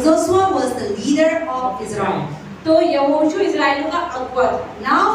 Joshua was the leader of Israel. तो यहोशू इजराइलियों का अगुवा था। Now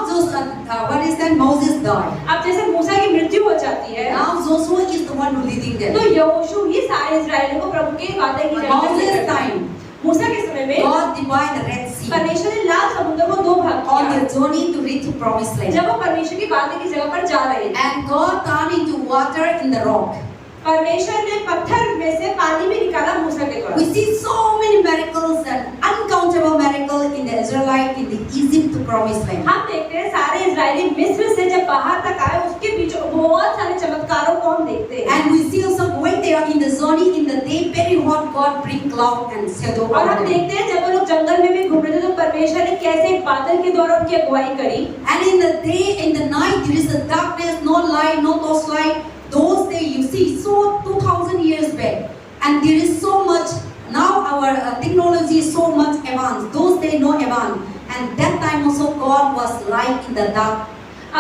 what is that? Moses died. अब जैसे मूसा की मृत्यु हो जाती है, Now Joshua is the one who leading them. तो यहोशू ही सारे इजराइलियों को प्रभु के वादे की जगह Moses time, मूसा के समय में God divided the Red Sea परमेश्वर ने लाल समुद्र को दो भाग on किया their journey to reach the promised land. जब वो परमेश्वर की वादे की जगह पर जा रहे थे। And God turned into water in the rock. परमेश्वर ने पत्थर में से पानी भी निकाला मूसा के द्वारा। We see so many miracles and uncountable miracles in the Israelite in the Egypt to promised land. हम देखते हैं सारे इजरायली मिस्र से जब बाहर तक आए उसके बीच बहुत सारे चमत्कारों को हम देखते हैं। And we see also when they are in the journey in the day very hot, God bring cloud and shadow और हम over them. देखते हैं जब वो लोग जंगल में भी घूम रहे थे तो परमेश्वर ने कैसे एक बादल के द्वारा उनकी अगुवाई करी। And in the day and the night there is a darkness, no light, no torchlight. Those days you see so 2000 years back, and there is so much now our technology is so much advanced. Those days no advanced, and that time also God was light in the dark.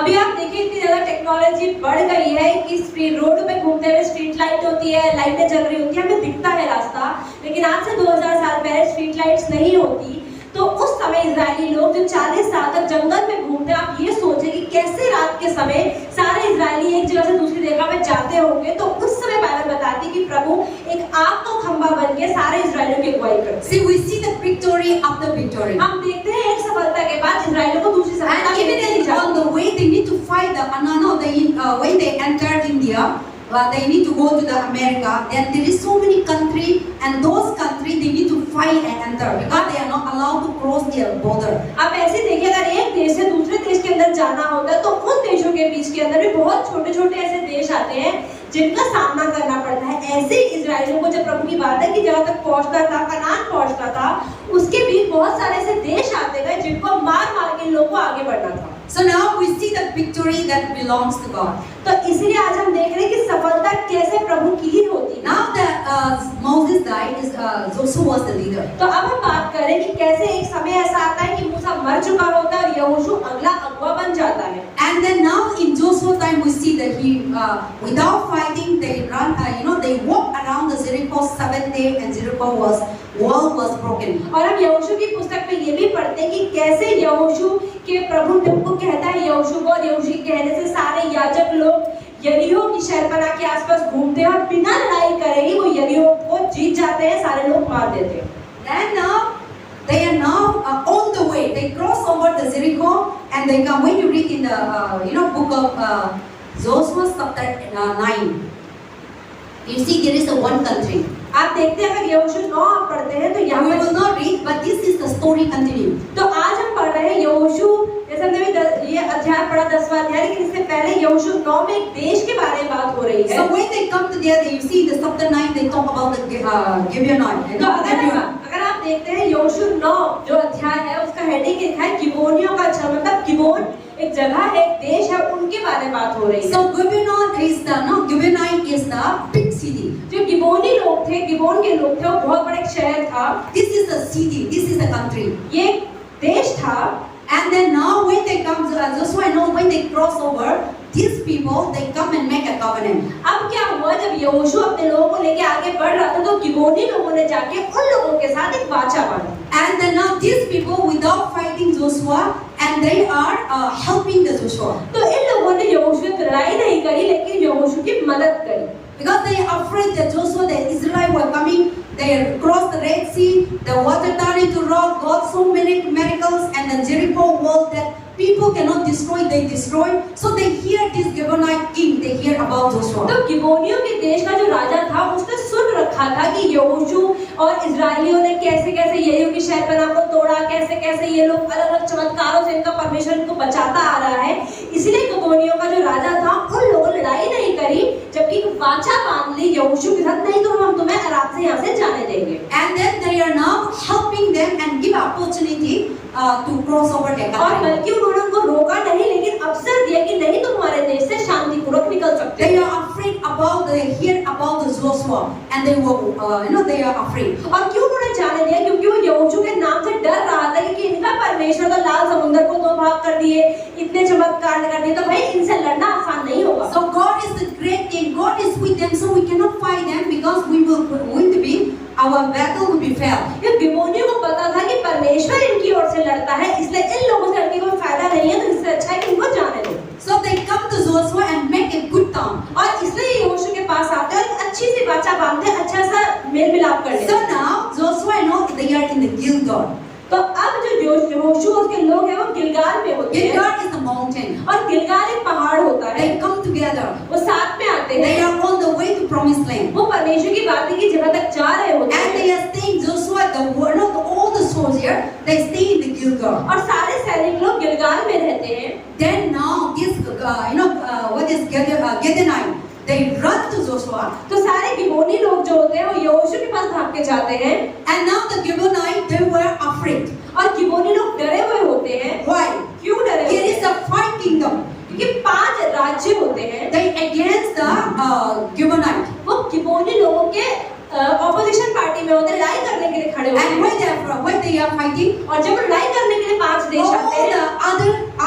अभी आप देखिए इतनी ज्यादा technology बढ़ गई है कि street road पे घूमते हुए स्ट्रीट लाइट होती है, लाइटें जल रही होती है, हमें दिखता है रास्ता, लेकिन आज से 2000 साल पहले स्ट्रीट लाइट्स नहीं होती। तो उस समय इजरायली लोग जो 40 साल तक जंगल में घूमते, आप ये सोचें कि कैसे रात के समय सारे इजरायली एक जगह से दूसरी जगह पे जाते होंगे। तो उस समय बाइबल बताती है कि प्रभु एक आग का खंभा बन के सारे इजरायलियों की अगुवाई करते। See, we see the victory after victory. हम देखते हैं एक सफलता के बाद इजरायलियों को दूसरी सफलता And even on the way, they need to fight the when they entered India, they need to go to the America. Then there is so many country, and those country they need to fight and enter because they are not allowed to cross their border. आप ऐसे देखिए अगर एक देश से दूसरे देश के अंदर जाना होता है तो उन देशों के बीच के अंदर भी बहुत छोटे छोटे ऐसे देश आते हैं जिनका सामना करना पड़ता है। ऐसे इजरायलियों को जब प्रभु की वादा की जगह तक पहुंचना था, कनान पहुंचना था, उसके बीच बहुत सारे ऐसे देश आते गए जिनको मार मार के लोगों को आगे बढ़ना था। So now we see the victory that belongs to God. तो इसलिए आज हम देख रहे हैं कि सफलता कैसे प्रभु की ही होती है। Now that Moses died, Joshua was the leader. तो अब हम बात करें कि कैसे एक समय ऐसा आता है कि मूसा मर चुका होता है और यहोशू अगला अगुवा बन जाता है। And then now in Joshua time we see that he without fighting they run, they walk around the Jericho 7 days and Jericho wall was broken. और हम यहोशू की पुस्तक में ये भी पढ़ते हैं कि कैसे यहोशू के प्रभु ने उनको कहता है यहोशू को, और यहोशू के कहने से सारे याजक लोग यरीहो की शहरपनाह के आसपास घूमते हैं और बिना लड़ाई करे ही वो यरीहो को जीत जाते हैं, सारे लोग मार देते हैं। Then they are now on the way. They cross over the Jericho and they come. When you read in the book of Joshua chapter 9, you see there is a one country. आप देखते हैं अगर यहोशू 9 आप पढ़ते हैं तो यहाँ We पर will not read, but this is the story continue. तो आज हम पढ़ रहे हैं यहोशू, जैसे हमने भी ये अध्याय पढ़ा 10वां अध्याय, लेकिन इससे पहले यहोशू 9 में एक देश के बारे में बात हो रही है। So when they come together, you see the chapter 9 they talk about the Gibeonite. तो अगर आप देखते हैं यहोशू 9 जो अध्याय है उसका हेडिंग लिखा है गिबोनियों का अच्छा, मतलब गिबोन एक जगह है, एक देश है, उनके बारे में बात हो रही है। So Gibeonite is the big city. जो गिबोनी लोग थे, गिबोन के लोग थे, वो बहुत बड़ा एक शहर था। This is the city. This is the country. ये देश था। And then now when they come, Joshua know when they cross over, these people they come and make a covenant. अब क्या हुआ जब यहोशू अपने लोगों को लेके आगे बढ़ रहा था तो गिबोनी लोगों ने जाके उन लोगों के साथ एक वाचा बांधा। And then now these people without fighting Joshua and they are helping the Joshua. तो इन लोगों ने यहोशू की लड़ाई नहीं करी लेकिन यहोशू की मदद करी। Because they are afraid that Joshua, the Israelites were coming, they crossed the Red Sea, the water turned into rock, God so many miracles, and the Jericho wall that people cannot destroy, they destroy. So they hear this Gibeonite king, they hear about Joshua. तो गिबोनियों के देश का जो राजा था उसने सुन रखा था कि यहोशू और इजरायलियों ने कैसे कैसे यरीहो की शहरपनाह को तोड़ा, कैसे कैसे ये लोग अलग अलग चमत्कारों से इनका परमेश्वर इनको बचाता आ रहा है। इसलिए गिबोनियों का जो राजा था उन लोगों ने लड़ाई नहीं करी, जबकि वाचा बांध ली यहोशू के साथ, नहीं तो हम तुम्हें रात से यहाँ से जाने देंगे। And then they are now helping them and give opportunity to cross over the और country. बल्कि उन्होंने उनको रोका नहीं लेकिन अवसर दिया कि नहीं तुम हमारे देश से शांतिपूर्वक निकल सकते They हो। are afraid about, they hear about the Joshua and they were, they are afraid. और क्यों उन्होंने जाने दिया? क्योंकि वो यहोशू के नाम से डर रहा था कि इनका परमेश्वर तो लाल समुद्र को 2 भाग कर दिए, इतने चमत्कार कर दिए, तो भाई इनसे लड़ना आसान नहीं होगा। So God is the great king, God is with them, so we cannot fight them because we will be, our battle will be failed. ये लड़ता है, इसलिए इन लोगों से लड़के कोई फायदा नहीं है, तो इससे अच्छा है कि इनको जाने दो। So they come to Joshua and make a good term. और इसलिए यहोशू के पास आते हैं और एक अच्छी सी वाचा बांधते हैं, अच्छा सा मेल मिलाप कर लेते So हैं। now Joshua and all they are in the Gilgal. तो अब जो यहोशू और उसके लोग हैं वो गिलगाल में होते हैं, Gilgal is the mountain. और गिलगाल एक पहाड़ होता है, They come together. वो साथ में आते They हैं, are on the way to promised land. वो परमेश्वर की वादी की जगह तक जा रहे होते And हैं, they are staying, Joshua, all the soldiers, they stay in the Gilgal. और सारे सैनिक लोग गिलगाल में रहते हैं। Then now this, what is Gideonite? They run to Joshua. तो सारे गिबोनी लोग जो होते हैं वो यहोशू के पास भाग के जाते हैं, And now the Gibeonite, they were afraid. और गिबोनी लोग डरे हुए होते हैं। Why? क्यों डरे Here हुए is हैं? a 5 kingdom. क्योंकि 5 राज्य होते हैं, They against the Gibeonite. वो गिबोनी लोगों के ऑपोजिशन पार्टी में होते हैं, लड़ाई करने के लिए खड़े होते And हैं। where they are from, where they are fighting? और जब लड़ाई करने के लिए 5 देश All आते हैं, the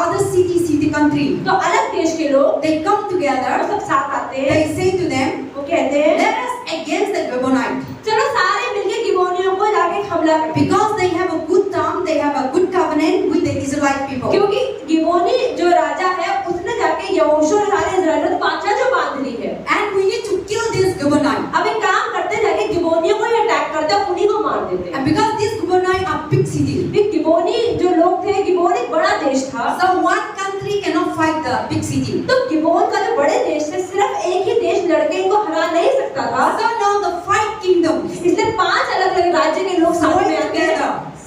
other city country. तो अलग देश के लोग They come और together. सब साथ आते हैं। They say to them, वो कहते हैं, let us against the Gibeonite. चलो सारे मिलके गिबोनियों को जाके हमला करें, Because they have a good term, they have a good covenant with the Israelite people. क्योंकि गिबोनी जो राजा है उसने जाके यहोशू और सारे इस्राएलियों से वाचा जो बांध ली है। And we need to kill this Gibeonite. अब एक काम करते हैं, जाके गिबोनियों को ही अटैक करते हैं, उन्हीं को मार देते हैं। And because this Gibeonite are big city, ये गिबोनी जो लोग थे, गिबोन एक बड़ा देश था, so one country cannot fight the big city. तो गिबोन का जो बड़े देश थे, सिर्फ एक ही देश लड़के इनको हरा नहीं सकता था, So now the 5 kingdoms, इसलिए 5 अलग-अलग राज्य के लोग साथ में आते हैं,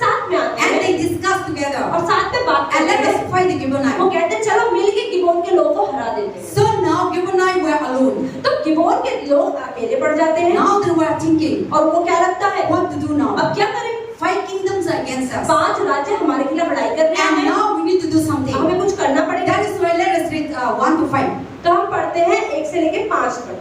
साथ में आते and हैं they discuss together. और साथ में बात And करते let हैं। us fight the Gibeonite. वो कहते हैं चलो मिलके गिबोन के लोगों को हरा देते हैं। So now Gibeonite were alone. तो गिबोन के लोग अकेले पड़ जाते हैं Now they were thinking, और उनको क्या लगता है, what to do now? अब क्या करें? 5 kingdoms are against us. 5 राज्य हमारे खिलाफ लड़ाई कर रहे And हैं, now we need to do हमें something. कुछ करना पड़ेगा। That is why let us read 1 to 5. तो हम पढ़ते हैं 1 से लेके 5 तक।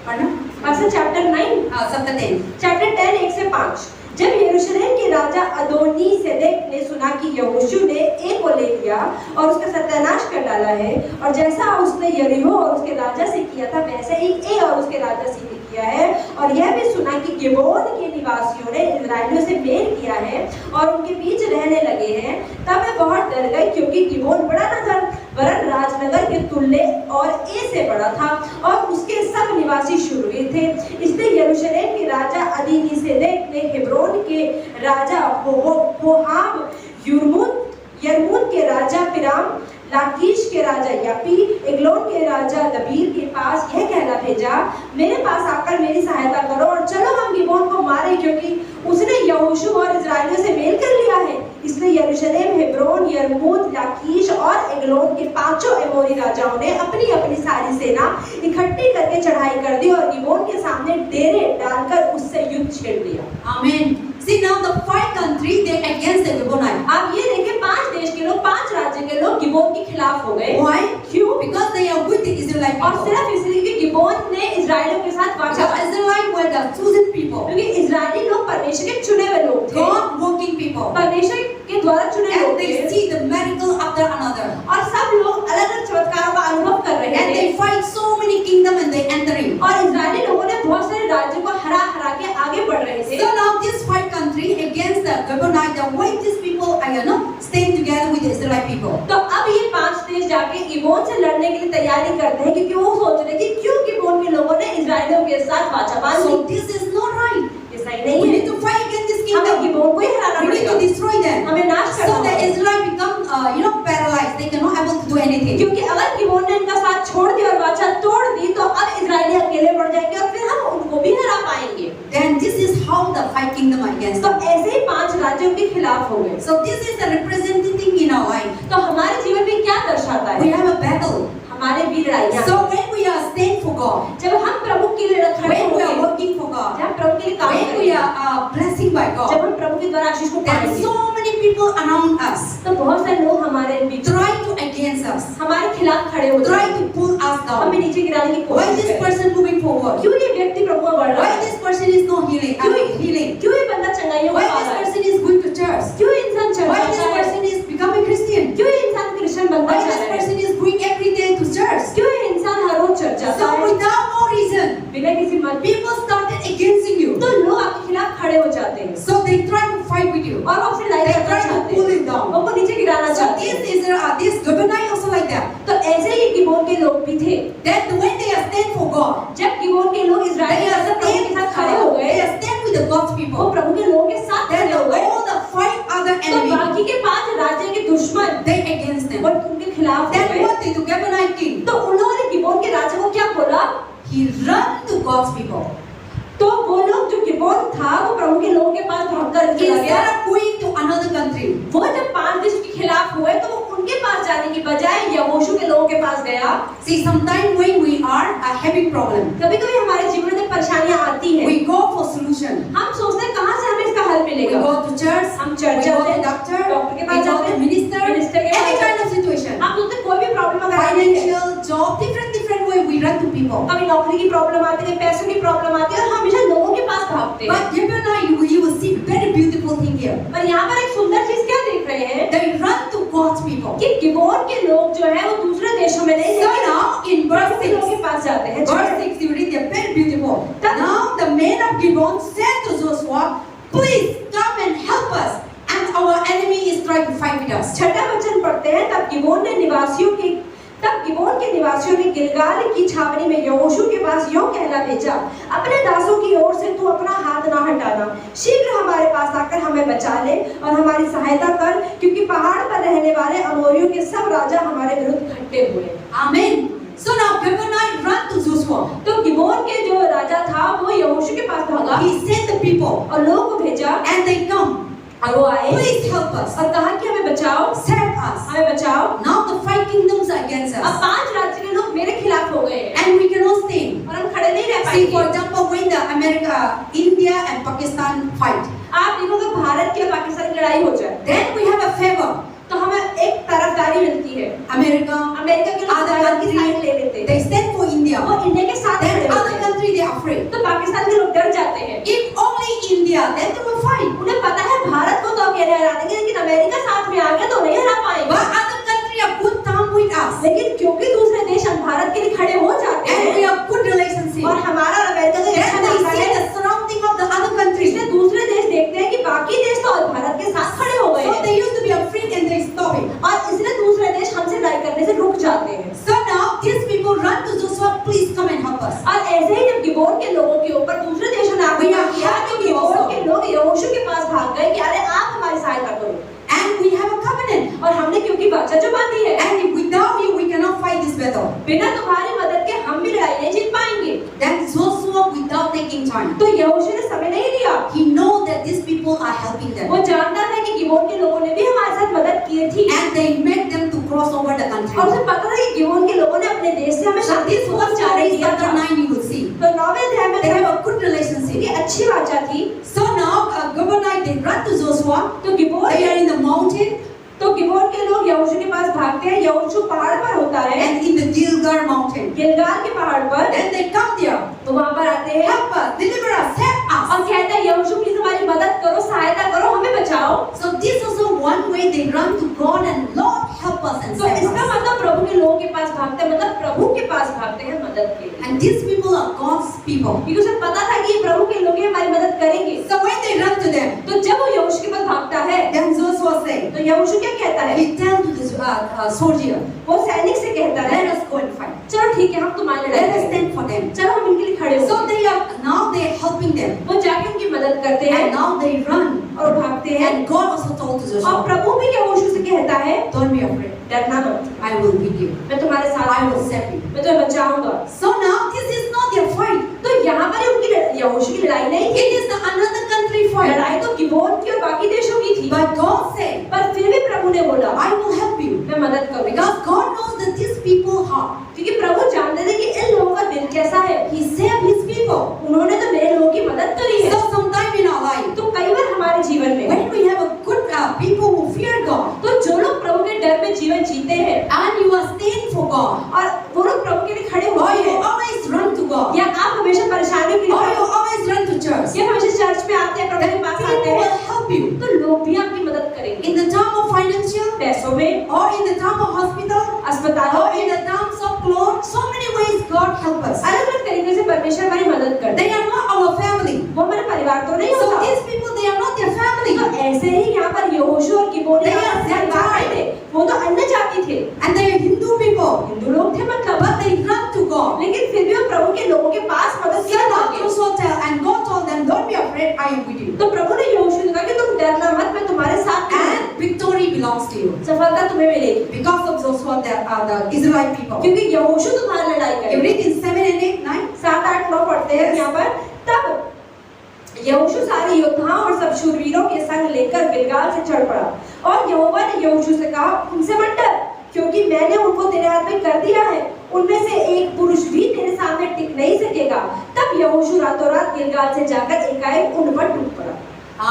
पढ़ना? Pastor chapter 9 chapter 10. चैप्टर 10 1 से 5। जब यरूशलेम के राजा अदोनी सेदेक ने सुना कि यहोशू ने ए को ले लिया और उसका सत्यानाश कर डाला है, और जैसा उसने यरीहो और उसके राजा से किया था वैसे ही ए और उसके राजा से भी किया है, और यह भी सुना कि गिबोन के निवासियों ने इस्राएलियों से मेल किया है और उनके बीच रहने लगे हैं, तब वे बहुत डर गए, क्योंकि गिबोन बड़ा नगर वरन राजनगर के तुल्य और ए से बड़ा था और उसके सब निवासी शूरवीर थे। इसलिए यरूशलेम के राजा अदोनी-सेदेक ने हेब्रोन के राजा होहाम, यर्मूत के राजा पिराम, लाकीश के राजा यापी, एग्लोन के राजा दबीर के पास यह कहना भेजा, मेरे पास आकर मेरी सहायता करो और चलो हम गिबोन को मारें, क्योंकि उसने यहोशू और इस्राएलियों से मेल कर लिया है। इसलिए यरूशलेम, हेब्रोन, यर्मूत, लाकीश और एग्लोन के 5 एमोरी राजाओं ने अपनी अपनी सारी सेना इकट्ठी करके चढ़ाई कर दी और गिबोन के सामने डेरे डालकर उससे युद्ध छेड़ दिया। Amen. See now the 5 countries they against the Gibeonite. आप ये देखिए 5 देश के लोग, 5 राज्य के लोग गिबोन के खिलाफ हो गए। Why? क्यों? Because they are with the Israelite और people. सिर्फ इसलिए कि गिबोन ने इस्राएलियों के साथ वाचा, The Israelites were the chosen people, क्योंकि इस्राएली लोग परमेश्वर के चुने हुए लोग थे, God working people, परमेश्वर के द्वारा चुने and लोग they थे, see the miracle after another, और सब लोग अलग अलग चमत्कारों का अनुभव कर रहे and थे, they fight so many kingdoms and they entering. और इस्राएली लोगों ने बहुत सारे राज्यों को हरा हरा के आगे बढ़ रहे थे। So now this 5 countries against the Gibeonite, the why these people are staying together with the Israelite people. तो अब ये 5 देश जाके गिबोन से लड़ने के लिए तैयारी करते हैं, क्योंकि वो सोच रहे थे कि क्यों गिबोन के लोगों ने इस्राएलियों के साथ वाचा बांध So Lee. this is not right. ये सही We नहीं है, need to fight against this हमें kingdom. गिबोन को ही हराना We need पड़ेगा, to destroy them. हमें नाश So करना the होगा। Israelites become paralyzed. They cannot able to do anything. क्योंकि अगर गिबोन ने इनका साथ छोड़ दिया और वाचा तोड़ दी, तो अब इस्राएली अकेले पड़ जाएंगे और फिर हम उनको भी हरा पाएंगे। Then this is how the 5 kingdom are against तो them. ऐसे ही 5 राज्यों के खिलाफ हो गए। So this is the representing in our life. तो हमारे जीवन में क्या दर्शाता We है? have a battle. हमारे भी लड़ाइयाँ। So when we are staying for God, जब हम प्रभु के लिए खड़े when we are होंगे, working for God, जब हम प्रभु के लिए काम when we करेंगे, are blessing by जब God, हम प्रभु के द्वारा आशीष को there are पाएंगे, so many people around us तो बहुत सारे लोग हमारे बीच try to against us, हमारे खिलाफ खड़े होते try हैं, to pull us हमें down. नीचे गिराने की Why कोशिश this करते हैं। person moving forward? क्यों ये व्यक्ति प्रभु में बढ़ रहा Why है? this person is not healing? Healing. क्यों ये बंदा चंगाइयों Why को पा this रहा है? person is going to church? क्यों ये इंसान चर्च Why this जाता है? person is becoming Christian? क्यों ये इंसान क्रिश्चियन बनता Why जा this रहा है? person is going every day to church? क्यों ये इंसान हर रोज चर्च जाता So है? without no reason, बिना किसी मत people started against you. तो लोग आपके खिलाफ खड़े हो जाते हैं So they try to fight with you. और वो आपसे लड़ाई They करना try to चाहते pull हैं, it down. वो आपको नीचे गिराना So चाहते हैं। this Gibeonite also like that. तो ऐसे ही गिबोन के लोग भी थे। That when they are stand for God, जब गिबोन के लोग they इस्राएल are प्रभु के साथ खड़े हो they गए, are stand with the God's वो people. प्रभु के लोगों के साथ Then खड़े हो गए, all the five other तो enemies, बाकी के 5 राज्य के दुश्मन they against them. वो उनके खिलाफ हो Then गए। what did the Gibeonite king? तो उन लोगों ने गिबोन के राजा को क्या बोला? He ran to God's people. तो वो लोग जो गिबोन था वो प्रभु के लोगों के पास भागकर चला गया। Instead of going to another country, वो जब 5 देश के खिलाफ हुए तो वो उनके पास जाने की बजाय यहोशू के लोगों के पास गया। see, sometimes when we are having problem, कभी-कभी हमारे जीवन में परेशानियां आती हैं, we go for solution. हम सोचते हैं कहाँ से हमें इसका हल We मिलेगा। go to church, हम we चर्च go जाते to हैं, doctor, डॉक्टर के we पास go जाते to हैं, minister, मिनिस्टर के any pass kind of situation. हम सोचते हैं कोई भी प्रॉब्लम अगर आती है, Financial, job, different way we run to people. कभी नौकरी की प्रॉब्लम आती है, पैसों की प्रॉब्लम आती है और हमेशा लोगों के पास भागते हैं। But Gibeonite, you will see very beautiful thing here. पर यहाँ पर एक सुंदर चीज क्या देख रहे हैं They run to God's people. कि गिबोन के लोग जो है वो दूसरे देशों में नहीं, So लेकिन now in verse प्रभु के लोगों 6, के पास जाते हैं। verse 6 you read, they're very beautiful. Now the men of Gibeon said to Joshua, please come and help us, and our enemy is trying to fight with us. छठा वचन पढ़ते हैं, तब गिबोन के निवासियों ने गिलगाल की छावनी में यहोशू के पास यों कहला भेजा, अपने दासों की ओर से तू अपना हाथ ना हटाना, शीघ्र हमारे पास आकर हमें बचा ले और हमारी सहायता कर, क्योंकि पहाड़ पर रहने वाले अमोरियों के सब राजा हमारे विरुद्ध इकट्ठे हुए। Amen. So now Gibeonite run to Joshua. तो गिबोन के जो राजा था वो यहोशू के पास भागा He sent the people, और लोगों को भेजा and they come. और वो आए Please help us. और कहा कि हमें बचाओ, Save us. हमें बचाओ। Now the five kingdoms are against अब us, 5 राज्य के लोग मेरे खिलाफ हो गए हैं and we cannot stand. और हम खड़े नहीं रह See, for पाएंगे। example, when the India and Pakistan fight, आप देखोगे भारत की और पाकिस्तान की लड़ाई हो जाए then we have a favor. तो हमें एक तरफदारी मिलती है। America, अमेरिका के लोग other भारत की country, साइड ले लेते हैं, they stand for India. वो इंडिया के साथ खड़े Then होते other हैं। country they are afraid. तो पाकिस्तान के लोग डर जाते हैं। If only India, then they will fight. उन्हें पता है भारत को तो अकेले हरा देंगे, लेकिन अमेरिका साथ में आ गया तो नहीं हरा पाएंगे। But other country are good term with us, लेकिन क्योंकि दूसरे देश हम भारत के लिए खड़े हो जाते and we हैं have good relationship. और हमारा और अमेरिका का अच्छा Then they नाता see है, the surrounding of the other countries. इसलिए दूसरे देश देखते हैं कि बाकी देश तो भारत के साथ खड़े हो गए So हैं they used to be afraid and they stop it. और इसलिए दूसरे देश हमसे लड़ाई करने से रुक जाते हैं। So now these people run to Joshua, please come and help us. और ऐसे ही जब गिबोन के लोगों के ऊपर दूसरे देशों ने आक्रमण किया तो गिबोन के लोग यहोशू के पास भाग गए कि अरे आप हमारी सहायता करो, And we have a covenant. और हमने क्योंकि वाचा जो बांधी है, And without you, we cannot fight this battle. बिना तुम्हारी मदद के हम भी लड़ाई नहीं जीत पाएंगे। Then Joshua, without taking time, तो यहोशू ने समय नहीं लिया, he knows that these people are helping them. वो जानता था कि गिबोन के लोगों ने भी हमारे साथ मदद की थी And they make them to cross over the और country. उसे पता था कि गिबोन के लोगों ने अपने देश से हमें So शांति this पूर्वक was जाने chapter दिया था। 9 you will see. तो 9वें अध्याय में They have a good relationship. ये अच्छी वाचा थी। So now Gibeonite, they run to Joshua. तो Gibeon They are in the mountain के लोग यहोशू के पास भागते हैं। यहोशू पहाड़ पर होता है, and in the Gilgal mountain. Gilgal के पहाड़ पर, Then they come there. तो वहां पर आते हैं Help us, deliver us, help us. और कहते हैं यहोशू प्लीज हमारी मदद करो, सहायता करो, हमें बचाओ। So this is also one way they run to God and Lord help us and तो save इसका us. मतलब प्रभु के लोगों के पास भागते हैं, मतलब प्रभु के पास भागते हैं मदद के लिए, And these people are God's people. क्योंकि उसे पता था कि ये प्रभु के लोग ही हमारी मदद करेंगे। So when they run to them, तो जब वो यहोशू के पास भागता है then Joshua say, तो यहोशू क्या कहता है? he tell to the soldier, वो सैनिक से कहता है let us go and fight. चलो ठीक है हम तुम्हारी लड़ाई Let us करेंगे, stand for them. चलो हम इनके लिए खड़े हो। So they are helping them. वो जाके उनकी मदद करते हैं And now they run. और भागते हैं And God also told to और Joshua, प्रभु भी यहोशू से कहता है don't be afraid. डरना मत, I will with you. मैं तुम्हारे साथ I हूँ, will save you. मैं तुम्हें बचाऊंगा। So now this is not their fight. तो यहाँ पर उनकी यहोशू की लड़ाई नहीं थी, It is the another country fight. लड़ाई तो गिबोन की और बाकी देशों की थी। But God said, पर फिर भी प्रभु ने बोला I will help you. मैं मदद करूंगा, Because God knows that these people heart. क्योंकि प्रभु जानते थे कि इन लोगों का दिल कैसा है। He saved his people. उन्होंने तो मेरे लोगों की मदद करी है। So sometime in our life, तो कई बार हमारे जीवन में when we have a good people who fear God, तो जो लोग प्रभु के डर में जीवन जीते हैं and you are staying for God, और वो लोग प्रभु के लिए खड़े or हुए you हैं, always run to God, या आप हमेशा परेशानियों के or लिए you always run to church, या हमेशा चर्च में आते हैं, प्रभु के then पास people आते हैं, will help you. तो लोग भी आपकी मदद करेंगे। In the time of financial, पैसों में, or in the time of hospital, अस्पतालों or में, in the times of clothes, so many ways God help us. अलग अलग तरीके से परमेश्वर हमारी मदद करते They हैं। are not our family. वो हमारे परिवार तो नहीं So होता। these people am with you. तो प्रभु ने यहोशू से कहा कि तुम डरना मत, मैं तुम्हारे साथ हूँ। And victory belongs to you. सफलता तुम्हें मिलेगी Because of Joshua, the Israelite people. क्योंकि यहोशू तुम्हारी लड़ाई You करेगा। read in 7 and 8, 9. 7, 8, 9 पढ़ते हैं यहाँ पर। तब यहोशू सारे योद्धाओं और सब शूरवीरों के संग लेकर गिलगाल से चढ़ पड़ा और यहोवा ने यहोशू से कहा, उनसे मत डर, क्योंकि मैंने उनको तेरे हाथ में कर दिया है। उनमें से एक पुरुष भी तेरे सामने टिक नहीं सकेगा। तब यहोशू रातों रात गिलगाल से जाकर एकाएक उन पर टूट पड़ा।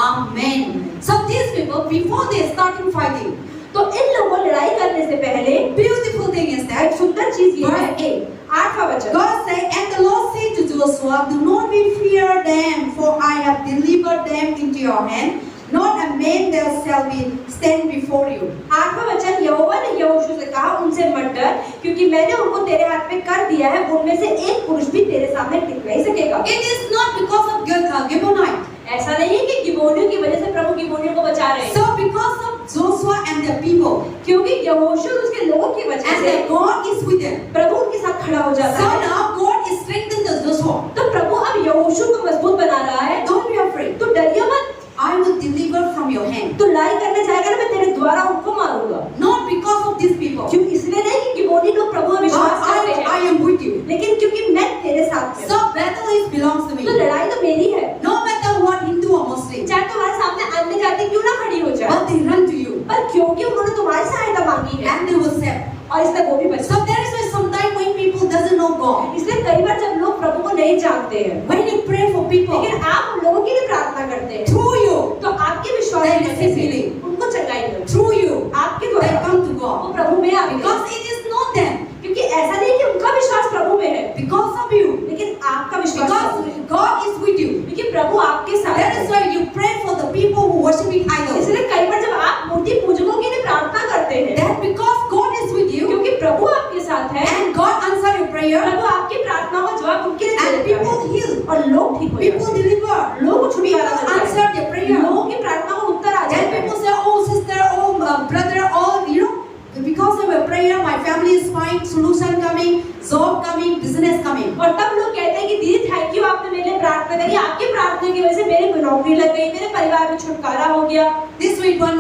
Amen. So these people, before they started fighting, तो इन लोगों लड़ाई करने से पहले beautiful thing is एक that सुंदर चीज ये है, verse 8. 8वां वचन, God said, and the Lord said to Joshua, do not be fear them, for I have delivered them into your hand. Not a man there shall be stand before you. 8वां वचन, यहोवा ने यहोशू से कहा, उनसे मत डर, क्योंकि मैंने उनको तेरे हाथ में कर दिया है। उनमें से एक पुरुष भी तेरे सामने टिक नहीं सकेगा। It is not because of Gibeonite. ऐसा नहीं है कि गिबोनियों की वजह से प्रभु गिबोनियों को बचा रहे हैं, So because of Joshua and the people, क्योंकि यहोशू और उसके लोगों की वजह and से that God is with them. प्रभु उनके साथ खड़ा हो जाता So है। now God is strengthening Joshua. तो प्रभु अब यहोशू को मजबूत बना रहा है। Don't be afraid. तो डरियो मत, I will deliver from your hand. तो लड़ाई करने जाएगा ना, मैं तेरे द्वारा उनको मारूंगा। Not because of these people. क्यों? इसलिए नहीं कि गिबोनी लोग प्रभु में विश्वास करते हैं, I am with you. लेकिन क्योंकि मैं तेरे साथ हूँ। So battle is belongs to तो me. लड़ाई तो मेरी है। No matter what Hindu or Muslim, चाहे तुम्हारे सामने अन्य जाति क्यों ना खड़ी हो जाए, but they run to you पर क्योंकि उन्होंने तुम्हारी सहायता मांगी है and they will save. और इसलिए वो भी बचा। So there is why sometimes when people doesn't know God, इसलिए कई बार जब लोग प्रभु को नहीं जानते हैं, when you pray for people लेकिन आप उन लोगों के लिए प्रार्थना करते हैं, through you, तो आपके विश्वास They की वजह से receive healing. उनको चंगाई मिलती है। through you, आपके they द्वारा come to वो God. प्रभु में आते हैं। Because it is not them, क्योंकि ऐसा नहीं कि उनका विश्वास प्रभु में है, because of you, लेकिन आपका विश्वास प्रभु में है। because God is with you. क्योंकि प्रभु आपके साथ That है। is why you pray for the people who worshiping idols. इसलिए कई बार जब आप मूर्ति पूजकों के लिए प्रार्थना करते हैं, That because God is with you क्योंकि प्रभु आपके साथ है, and God answer your prayer प्रभु आपकी प्रार्थना का जवाब उनके लिए and देता people है heal, और लोग ठीक हो people जाते हैं। deliver, लोग people छुटकारा मिलता है। answer their prayer. लोगों की प्रार्थना का उत्तर आ Then जाता है। people say, oh sister, oh brother, oh you know, because of a prayer, my family is fine, solution coming, job coming, business coming. और तब लोग कहते हैं कि दीदी थैंक यू, आपने मेरे लिए प्रार्थना करी, आपकी प्रार्थना की वजह से मेरी नौकरी लग गई, मेरे परिवार में छुटकारा हो गया। This week, one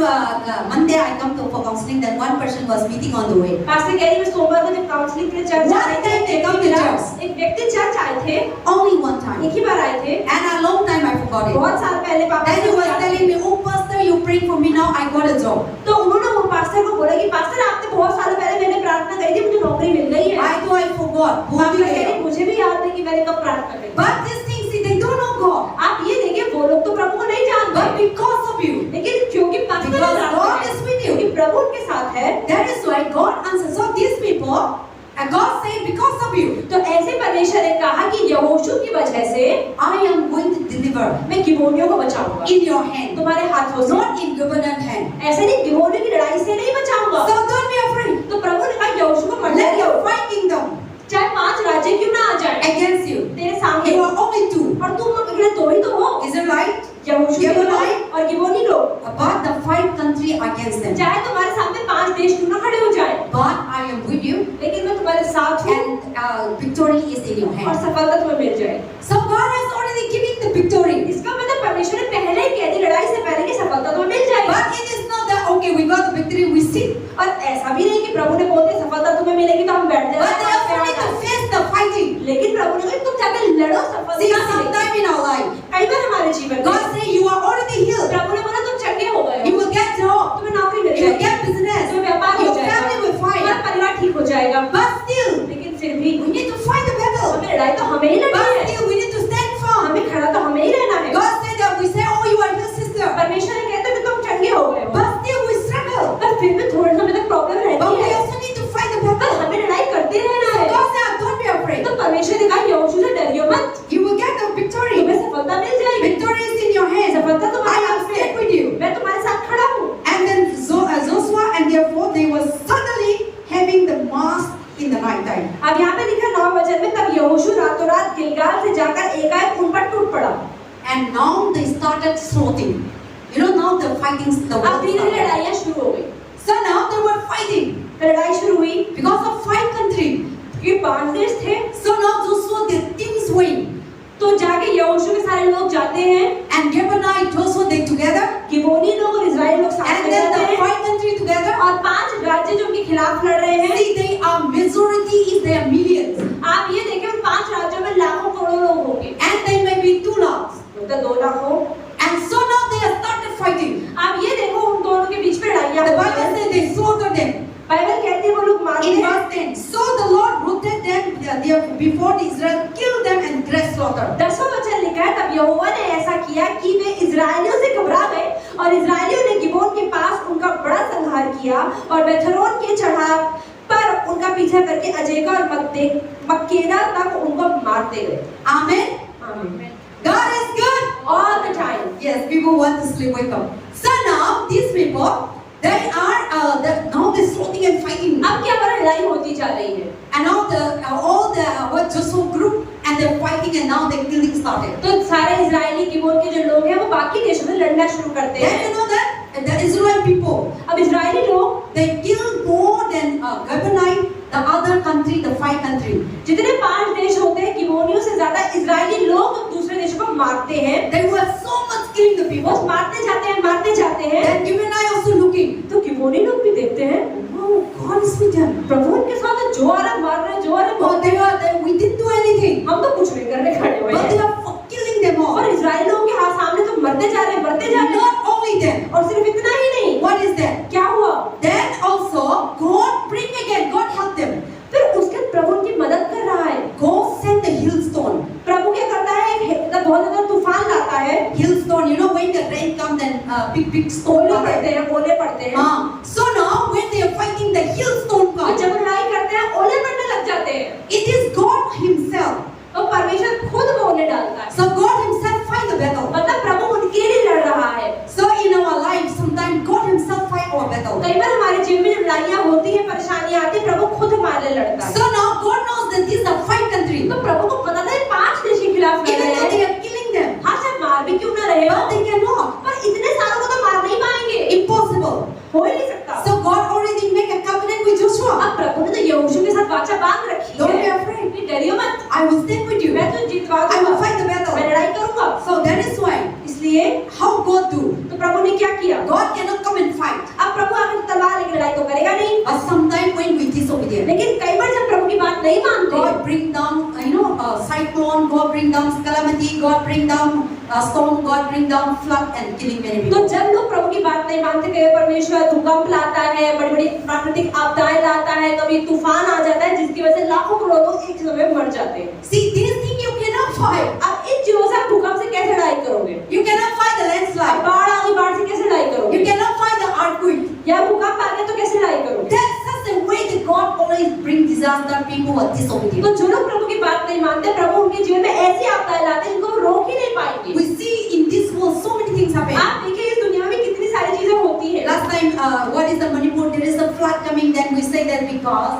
Monday, I come to for counseling. Then one person was meeting on the way. Pastor कह रही मैं सोमवार को जब काउंसलिंग के लिए चर्च One आ रहे time they come to church. एक व्यक्ति चर्च आए थे, Only one time, एक ही बार आए थे, and a long time I forgot it. बहुत साल पहले पापा Then he was telling me, oh pastor, you praying for me now. I got a job. तो उन्होंने वो पास्टर को बोला कि पास्टर आपने बहुत साल पहले मैंने प्रार्थना करी थी, मुझे नौकरी मिल गई है। I thought I forgot. Pastor कह रही मुझे भी याद नहीं कि मैंने कब प्रार्थना करी। But these things, see, they don't know God. आप ये देखिए वो लोग तो प्रभु को नहीं But जानते, because of you, लेकिन क्योंकि पास्टर because जानते God हैं, is with you, क्योंकि प्रभु उनके साथ है, that is why God answers. So these people, and God said, because of you, तो ऐसे परमेश्वर ने कहा कि यहोशू की वजह से I am going to deliver मैं गिबोनियों को बचाऊंगा in your hand, तुम्हारे हाथों से। not in government hand. ऐसे नहीं, गिबोनियों की लड़ाई से नहीं बचाऊंगा। So don't be afraid. तो प्रभु ने कहा यहोशू को मत Let डरियो, your five kingdom चाहे 5 राज्य क्यों ना आ जाए against you. तेरे सामने, You are only two. और तुम अकेले दो ही तो हो, Is it right? यहोशू के गिबोनाई लोग और गिबोनी लोग। But the five country against them. चाहे तुम्हारे सामने 5 देश क्यों ना खड़े हो जाए, But I am with you, लेकिन मैं तुम्हारे साथ हूँ and victory is in your और hand. सफलता तुम्हें मिल जाए। So God has already given the victory. इसका मतलब परमेश्वर ने पहले ही कह दी लड़ाई से पहले कि सफलता तुम्हें मिल जाएगी। But it is not that okay, we got the victory, we sit. और ऐसा भी नहीं कि प्रभु ने बोलते सफलता तुम्हें मिलेगी तो हम बैठ But they also जाए, need to face the fighting. लेकिन प्रभु ने कहा तुम जाकर लड़ो, See, सफलता मिलेगी। sometime in our life, कई बार हमारे जीवन God में say you are already healed. प्रभु ने बोला तुम चंगे हो गए You हो, will get job. तुम्हें नौकरी मिल You will जाएगी, get business. तुम्हें व्यापार हो Your जाएगा, family will तुम्हारा fight. परिवार ठीक हो जाएगा। But still, लेकिन फिर भी we need to fight the battle. हमें लड़ाई तो हमें ही लड़नी But है, still, we need to stand firm. हमें खड़ा तो हमें ही रहना है। God said that we say, oh, you are healed, sister. परमेश्वर ने कहता है कि तुम चंगे हो गए हो, But still, we struggle. पर फिर भी थोड़े समय तक प्रॉब्लम But रहती we है, also need to fight the पर battle. हमें लड़ाई करते रहना है। God said, don't be afraid. तो परमेश्वर ने कहा यहोशू से डरियो मत, You will get the victory. तुम्हें सफलता मिल जाएगी, Victory is in your hand. सफलता तुम्हारे I am हाथ में stand with है, you. मैं तुम्हारे साथ खड़ा हूँ। And then Joshua and therefore they were suddenly having the mass in the night time. अब यहाँ पे लिखा 9 वचन में, तब यहोशू रातों रात गिलगाल से जाकर एकाएक उन पर टूट पड़ा। And now they started slaughting. You know, now the fighting, the war अब धीरे धीरे started. लड़ाइयाँ शुरू हो गई, So now they were fighting लड़ाई शुरू हुई because of five countries. क्योंकि 5 देश थे। So now Joshua, their teams win. तो जाके यहोशू के सारे लोग जाते हैं, and Gibeonite also they together, गिबोनी लोग और इजराइल लोग साथ and में then जाते the हैं, 5 countries together. और 5 राज्य जो उनके खिलाफ लड़ रहे हैं। See, they are majority is their millions, आप ये देखें उन 5 राज्यों में लाखों करोड़ों लोग होंगे, and they may be 2 lakhs. मतलब 2 लाख हो। And so now they have started fighting. आप ये देखो उन दोनों के बीच में लड़ाइयाँ The हो रही Bible हैं। says they slaughtered them. Bible कहती है वो लोग मारते In हैं। verse 10, so the Lord rooted them before the Israel, killed them and great slaughter. 10वां वचन लिखा है, तब यहोवा ने ऐसा किया कि वे इजराइलियों से घबरा गए और इजराइलियों ने गिबोन के पास उनका बड़ा संहार किया और बेथरोन के चढ़ाव पर उनका पीछा करके अजेका और मक्केदा तक उनको मारते गए। Amen. आमीन। God is good. All the time. Yes, people want to sleep, wake up. So now these people, they are now they're slaughting and fighting. अब क्या बड़ा लड़ाई होती जा रही है, And now all the what Joshua group and they're fighting and now they're killing started. तो सारे इजरायली गिबोन के जो लोग हैं वो बाकी देशों में लड़ना शुरू करते Then हैं। you know that the Israel people, अब इजरायली लोग they killed more than Gibeonite, the other country, the 5 country. जितने 5 देश होते हैं गिबोनियों से ज्यादा इजरायली लोग दूसरे देशों को मारते हैं। They were so much killing the वो people. मारते जाते हैं। Then Gibeonite also looking. तो गिबोनी लोग भी देखते हैं, Oh, God is with them. प्रभु उनके साथ है, जो आ रहा है मार रहे हैं, जो आ रहा है Oh, we didn't do anything. हम तो कुछ नहीं करने खड़े हुए But they हैं। are killing them all. और इजराइल लोगों के हाथ सामने तो मरते जा रहे हैं। Not only them. और सिर्फ इतना ही नहीं, What is that? क्या हुआ? Then also God bring again. God help them. फिर उसके प्रभु उनकी मदद कर रहा है। God send the hailstone. प्रभु क्या करता है, मतलब बहुत ज्यादा तूफान लाता है। Hailstone. You know when the rain comes and big stone. ओले पड़ते हैं। So now when they are fighting, the hailstone तो comes. जब लड़ाई करते हैं ओले पड़ने लग जाते हैं। It is God Himself. तो परमेश्वर खुद वो ओले डालता है। So God Himself fight the battle. मतलब प्रभु उनके लिए लड़ रहा है। So in our life, sometimes God Himself fight our battle. कई बार हमारे जीवन में जब लड़ाइयाँ होती हैं, परेशानियाँ आती हैं, प्रभु खुद हमारे लिए लड़ता है। So now God knows that these are 5 countries. तो प्रभु को पता था 5 देश के खिलाफ लड़ Even रहे though हैं। they are killing them, हाँ, चाहे मार भी क्यों ना रहे हो, but they cannot. पर इतने सारों को तो मार नहीं पाएंगे, Impossible. हो ही नहीं सकता। So God already make a covenant with Joshua. अब प्रभु ने तो यहोशू के साथ वाचा बांध रखी Don't be है। afraid. कि डरियो मत, I will stand with you. मैं तुझे जितवा I will दूंगा, fight the battle. मैं लड़ाई करूंगा। So that is why इसलिए how God do. तो प्रभु ने क्या किया? God cannot come and fight. अब प्रभु आकर तलवार लेकर लड़ाई तो करेगा नहीं, But sometimes when we disobedient, लेकिन कई बार जब प्रभु की बात नहीं मानते, God bring down, cyclone. God bring down calamity. God bring down storm. God bring down flood and killing many तो people. जब लोग प्रभु की बात नहीं मानते, कभी परमेश्वर भूकंप लाता है, बड़ी बड़ी प्राकृतिक आपदाएं लाता है, कभी तूफान आ जाता है जिसकी वजह से लाखों करोड़ों लोग एक समय में मर जाते हैं। See, these things you cannot fight. अब इन चीजों से आप भूकंप से कैसे लड़ाई करोगे? You cannot fight the landslide. बाढ़ आ गई, बाढ़ से कैसे लड़ाई करोगे? You cannot fight the earthquake. या भूकंप आ गया तो कैसे लड़ाई करोगे? That's such a way that God always bring disaster. People who are disobedient. तो जो लोग प्रभु की बात नहीं मानते, प्रभु उनके जीवन में ऐसी आपदाएं लाते हैं जिनको वो रोक ही नहीं पाएंगे। We see in this world so many things happen. आप देखिए इस दुनिया में कितनी सारी चीजें होती हैं। Last time, what is the Manipur? There is a flood coming. Then we say that because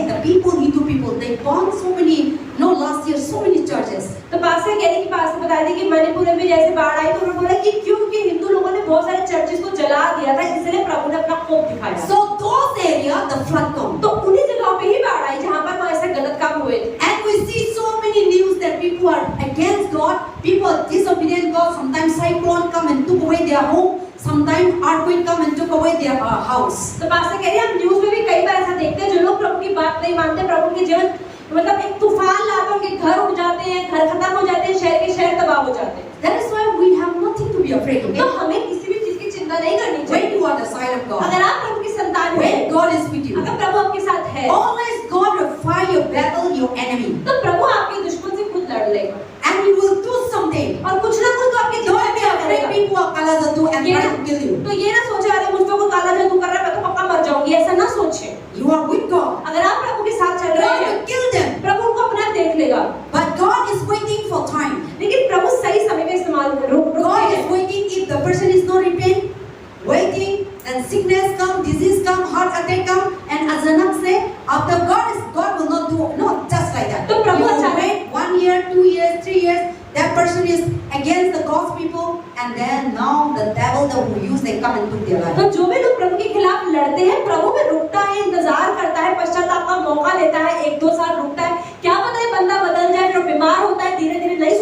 the people, Hindu people, they burn so many. No, last year so many churches. तो पास्टर कह रही कि pastor बताया था कि मणिपुर में भी जैसे बाढ़ आई, तो उन्होंने बोला कि क्योंकि हिंदू लोगों ने बहुत सारे चर्चेस को जला दिया था, इसलिए प्रभु ने अपना कोप दिखाया। So those areas, the flood come. तो उन्हीं जगहों पे ही बाढ़ आई जहाँ पर वो ऐसे गलत काम हुए थे। And we see so many news that people are against God. People are disobedient God. Sometimes cyclone come and took away their home. Sometimes earthquake come and took away their house. तो pastor कह रही है हम news में भी कई बार ऐसा देखते हैं, जो लोग प्रभु की बात नहीं मानते, प्रभु के जीवन मतलब एक तूफान लाकर उनके घर उड़ जाते हैं, घर खत्म हो जाते हैं, शहर के शहर तबाह हो जाते हैं। That is why we have nothing to be afraid of. तो हमें किसी भी चीज की चिंता नहीं करनी When चाहिए। you are the side of God, अगर आप प्रभु की संतान हैं, when God is with you, अगर प्रभु आपके साथ है, always God will fight your battle, your enemy, तो प्रभु आपके दुश्मन से खुद लड़ लेगा and He will do something. और कुछ ना कुछ तो आपके जीवन Don't में be क्या afraid. करेगा। People are kala jadoo and try to kill you. तो ये ना सोचे अरे मुझ पे कोई काला जादू कर रहा है, मैं तो पक्का मर जाऊंगी, ऐसा ना सोचे। You are with God. अगर आप प्रभु के साथ चल रहे God हैं, will kill them. प्रभु उनको अपने आप देख लेगा। But God is waiting for time. लेकिन प्रभु सही समय में इस्तेमाल कर रुकते God हैं। is waiting if the person is not repent, waiting, and sickness come, disease come, heart attack come, and as Anak say, after God will not do just like that. तो प्रभु You will अच्छा है। wait 1 year, 2 years, 3 years. That person is against the God's people, and then now the devil that will use they come and took their life. तो जो भी लोग प्रभु के खिलाफ लड़ते हैं, प्रभु में रुकता है, इंतजार करता है, पश्चाताप का मौका देता है, 1-2 साल रुकता है, क्या पता है बंदा बदल जाए, फिर बीमार होता है, धीरे धीरे नहीं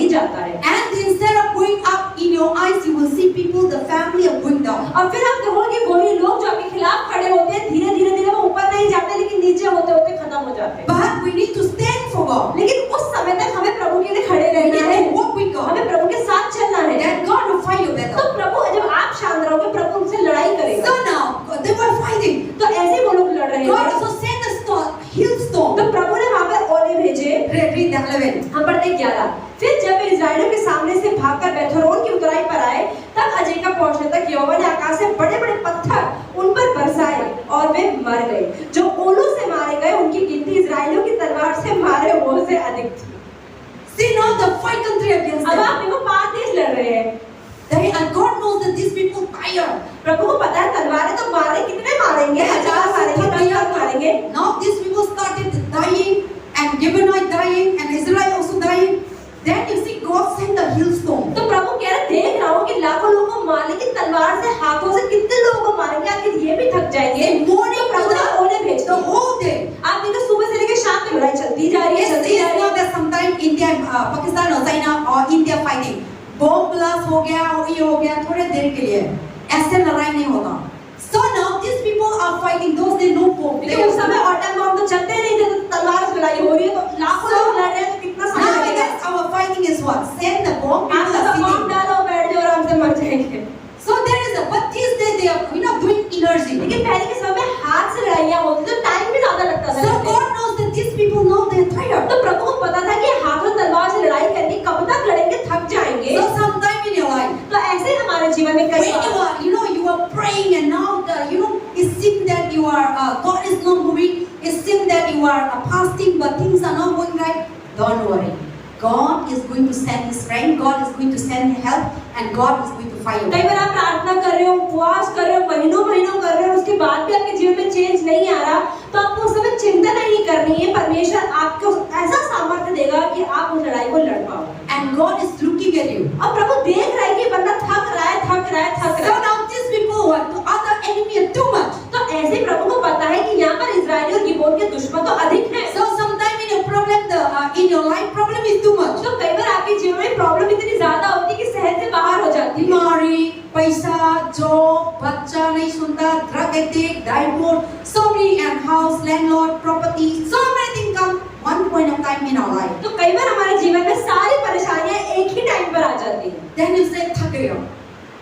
ही जाता है। And instead of going up in your eyes, you will see people, the family are going down. और फिर आप देखोगे वही लोग जो आपके खिलाफ खड़े होते हैं, धीरे धीरे वो ऊपर नहीं जाते, लेकिन नीचे होते होते खत्म हो जाते हैं। But we need to stand for God. लेकिन उस समय तक हमें प्रभु के लिए खड़े We रहना need है, to walk with God. हमें प्रभु के साथ चलना है। Then God will fight your तो battle. प्रभु, जब आप शांत रहोगे, प्रभु उनसे लड़ाई करेगा। So now they were fighting. तो ऐसे वो लोग लड़ रहे God हैं। also sent a storm, hailstorm. तो प्रभु ने वहां पर ओले भेजे। Read the 11. हम पढ़ते 11। फिर जब इस्राएलियों के सामने से भागकर बेथोरोन की उतराई पर आए, तब अजेका पहुंचने तक यहोवा ने आकाश से बड़े-बड़े पत्थर उन पर बरसाए और वे मर गए। जो ओलों से मारे गए, उनकी गिनती इस्राएलियों की तलवार से मारे हुओं से अधिक थी। See now the fight country against अब them. आप देखो 5 देश लड़ रहे हैं। And God knows that these people tired. प्रभु को पता है तलवारें तो मारे, कितने मारेंगे, 1000 मारेंगे, 10,000 मारेंगे। Now these people started dying, and Gibeonite dying, and Israel also dying. Then you see God sent the hailstorm. तो प्रभु कह रहे, देख रहा हूँ कि लाखों लोगों को मार, लेकिन तलवार से, हाथों से कितने लोगों को मारेंगे, आखिर ये भी थक जाएंगे। Morning तो प्रभु ने ओले भेज the दिए। whole day. आप देखो सुबह से लेकर शाम तक लड़ाई चलती जा रही है, Yes, चलती जा it's रही not है। that sometimes India, Pakistan or China or India fighting. Bomb blast हो गया और ये हो गया थोड़े देर के लिए, ऐसे लड़ाई नहीं होता। So now these people are fighting. Those they know bomb. लेकिन उस समय ऑटम बम तो चलते नहीं थे, तो तलवार से लड़ाई हो रही है, तो लाखों लोग लड़ रहे हैं, तो कितना समय लगेगा। Nowadays our fighting is what? Send the bomb. आप People are तो बम sitting. डालो, बैठ जाओ, आराम से मर जाएंगे। So there is a, but these days they are doing energy. लेकिन पहले के समय में हाथ से लड़ाइयाँ होती, तो टाइम भी ज्यादा लगता था। So God knows that these people know they are tired. तो प्रभु को पता था कि हाथ और तलवार से लड़ाई करके कब तक लड़ेंगे, थक जाएंगे। So sometime in your life, तो ऐसे हमारे जीवन में कई when you are praying and now it seems that you are God is not moving. It seems that you are fasting, but things are not going right. Don't worry. God is going to send His strength. God is going to send help, and God is going to fight you. कई बार आप प्रार्थना कर रहे हो, उपवास कर रहे हो, महीनों महीनों कर रहे हो, उसके बाद भी आपके जीवन में चेंज नहीं आ रहा, तो आपको उस समय चिंता नहीं करनी है। परमेश्वर आपको ऐसा सामर्थ्य देगा कि आप उस लड़ाई को लड़ पाओ। And God is looking at you. अब प्रभु देख रहा है कि बंदा थक रहा है, थक रहा है, थक So रहा है। now these people want to other enemy are too much. तो ऐसे प्रभु को पता है कि यहाँ पर इजराइली और गिबोन के दुश्मन तो अधिक हैं। So sometime in your problem, in your life problem is too much. तो कई बार आपके जीवन में प्रॉब्लम इतनी ज्यादा होती है कि सहज से बाहर हो जाती है। बीमारी, पैसा, जॉब, बच्चा नहीं सुनता, drug addict, divorce, so many and house, landlord, property, so many things come one point of time in our life. तो कई बार हमारे जीवन में सारी परेशानियां एक ही टाइम पर आ जाती हैं। Then you say थक गया,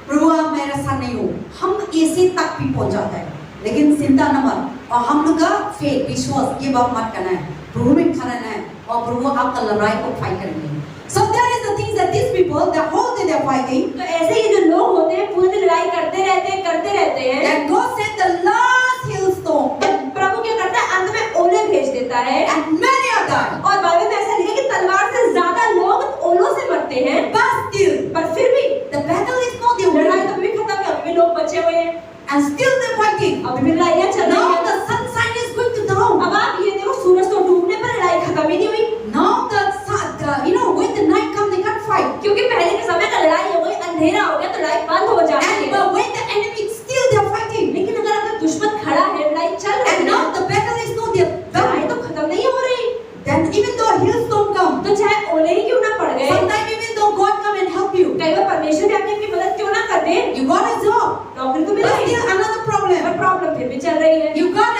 प्रभु आप मेरे साथ नहीं हो। हम ऐसे तक भी पहुंच जाता है, लेकिन चिंता न मत, और हम लोग का फेथ, विश्वास ये बात मत करना है, प्रभु में खड़ा रहना है, और प्रभु आपका लड़ाई को फाइट करेंगे। So that is the things that these people, the whole day they are fighting. तो ऐसे ही जो लोग होते हैं पूरे दिन लड़ाई करते रहते हैं। And God sent the last hailstorm, प्रभु क्या करता है, अंत में ओले भेज देता है। and many are died. और बाइबल में ऐसा लिखा है कि तलवार से ज्यादा लोग ओलों से मरते हैं, But still, पर फिर भी the battle is not the लड़ाई winner, तो अभी भी खत्म है, अभी भी लोग बचे हुए हैं, and still they're fighting. अभी भी लड़ाइयाँ चल रही Now हैं। the sunshine is going to down. अब आप ये देखो, सूरज तो डूबने पर लड़ाई खत्म ही नहीं हुई, Now when the night comes, they can't fight. क्योंकि पहले के समय का लड़ाई हो गई, अंधेरा हो गया तो लड़ाई बंद हो जाती And है। when the enemy still they're fighting. लेकिन अगर आपका दुश्मन खड़ा है, लड़ाई चल रही And है, now the battle is not the लड़ाई battle. तो खत्म नहीं हो रही, Then even though hailstorm come, तो चाहे ओले ही क्यों ना पड़ गए, sometimes even though God come and help you, कई बार परमेश्वर भी आपकी मदद क्यों ना कर दे, you got a job, नौकरी तो but मिलेगी, still another problem. पर प्रॉब्लम फिर भी चल रही है। You got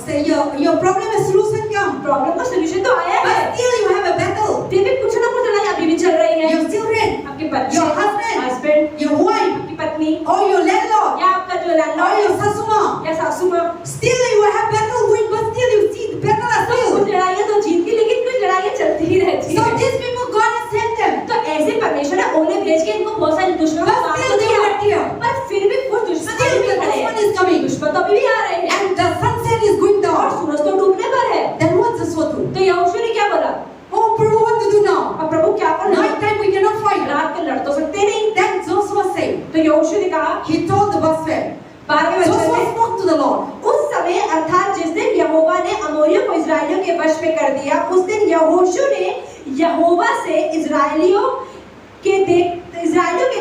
say your problem a solution come, problem का सलूशन तो आया है, but still you have a battle. फिर भी कुछ ना कुछ लड़ाई अभी भी चल रही है। Your children, आपके बच्चे, your husband, your your wife, आपकी पत्नी, or your landlord, या आपका जो or लैंडलॉर्ड your sasuma. या सासू माँ, Still you have battle going, but still you see the battle are तो still. कुछ लड़ाइयाँ तो जीत गई, लेकिन कुछ लड़ाइयाँ चलती ही रहती So है। these people God has sent them, तो ऐसे परमेश्वर ने ओले भेज के इनको बहुत सारे दुश्मनों but को मार still तो they दिया, are here. पर फिर भी कुछ दुश्मन Still अभी भी the खड़े dushman हैं, is coming, दुश्मन तो अभी भी आ रहे हैं, and the sunset is going और down. सूरज तो डूबने पर है। Then what's the so do? तो यहोशू ने क्या बोला, Oh, Prabhu, what to do now? अब प्रभु क्या करना, Night time we cannot fight. रात को लड़ तो सकते नहीं। Then Joshua said, तो यहोशू ने कहा, he told the verse 12. 12वें वचन Joshua में, spoke to the Lord. उस समय अर्थात जिस दिन यहोवा ने अमोरियों को इजराइलियों के वश में कर दिया, उस दिन यहोशू ने यहोवा से इजराइलियों के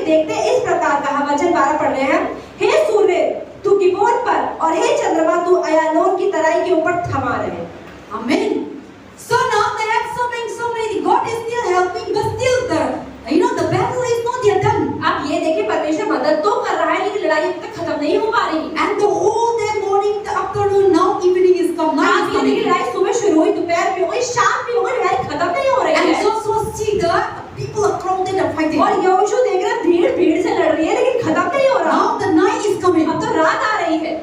देखते इस प्रकार कहा। वचन 12 पढ़ रहे हैं, हे सूर्य तू गिबोन पर, और हे चंद्रमा तू अयालोन की तराई के ऊपर थमा रहे। Amen. So now they have so many God is still helping, but still the battle is not yet done. आप ये देखिए परमेश्वर मदद तो कर रहा है लेकिन लड़ाई अभी तक खत्म नहीं हो पा रही। And the whole day morning, the afternoon, now evening is come, night आप is ये देखिए coming. लड़ाई सुबह शुरू हुई, दोपहर में हो गई, शाम में हो गई, लड़ाई खत्म नहीं हो रही And है। Joshua see the people are crowded and fighting. और यहोशू देख रहे हैं भीड़ भीड़ से लड़ रही है लेकिन खत्म नहीं हो रहा। Now the night is coming. अब तो रात आ रही है।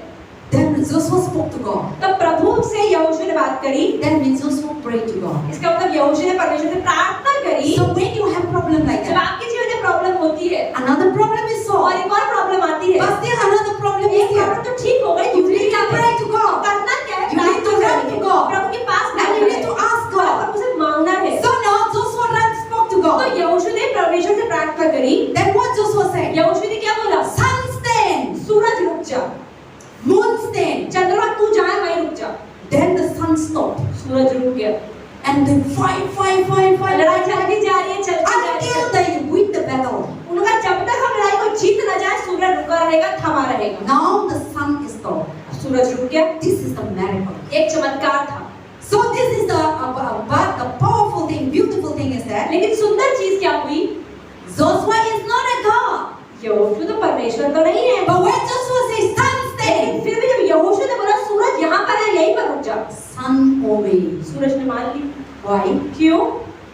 Then Joshua spoke to God. तब प्रभु से यहोशू ने बात करी। That means Joshua prayed to God. इसका मतलब यहोशू ने परमेश्वर से प्रार्थना करी। So when you have problem like जब that, आपके जीवन में प्रॉब्लम होती है another problem is और solved. एक और प्रॉब्लम आती है, But still another problem is एक here. प्रॉब्लम तो ठीक हो गई, You दूसरी need क्या to pray to God. करना क्या है? You need to run to God. प्रभु के पास And you need to ask God. और उसे मांगना है। So now Joshua ran spoke to तो God. यहोशू ने परमेश्वर से प्रार्थना करी। Then what Joshua said? यहोशू ने क्या बोला? Sun stand, सूरज रुक जा, moon stand. चंद्रमा तू जहाँ वहीं रुक जा। Then the sun stopped. सूरज रुक गया। And they fight. लड़ाई चलती जा रही है, चलती जा रही है। Until they win the battle. उन्होंने कहा जब तक हम लड़ाई को जीत न जाए सूरज रुका रहेगा, थमा रहेगा। Now the sun is stopped. सूरज रुक गया। This is the miracle. एक चमत्कार था। So this is but the powerful thing, beautiful thing is that लेकिन सुंदर चीज क्या हुई? Joshua is not a God. यहोशू तो परमेश्वर तो नहीं है। But when Joshua says sun लेकिन stand, फिर भी जब यहोशू ने बोला सूरज यहाँ पर है, यहीं पर रुक जा, sun obeyed. सूरज ने मान ली। Why? क्यों?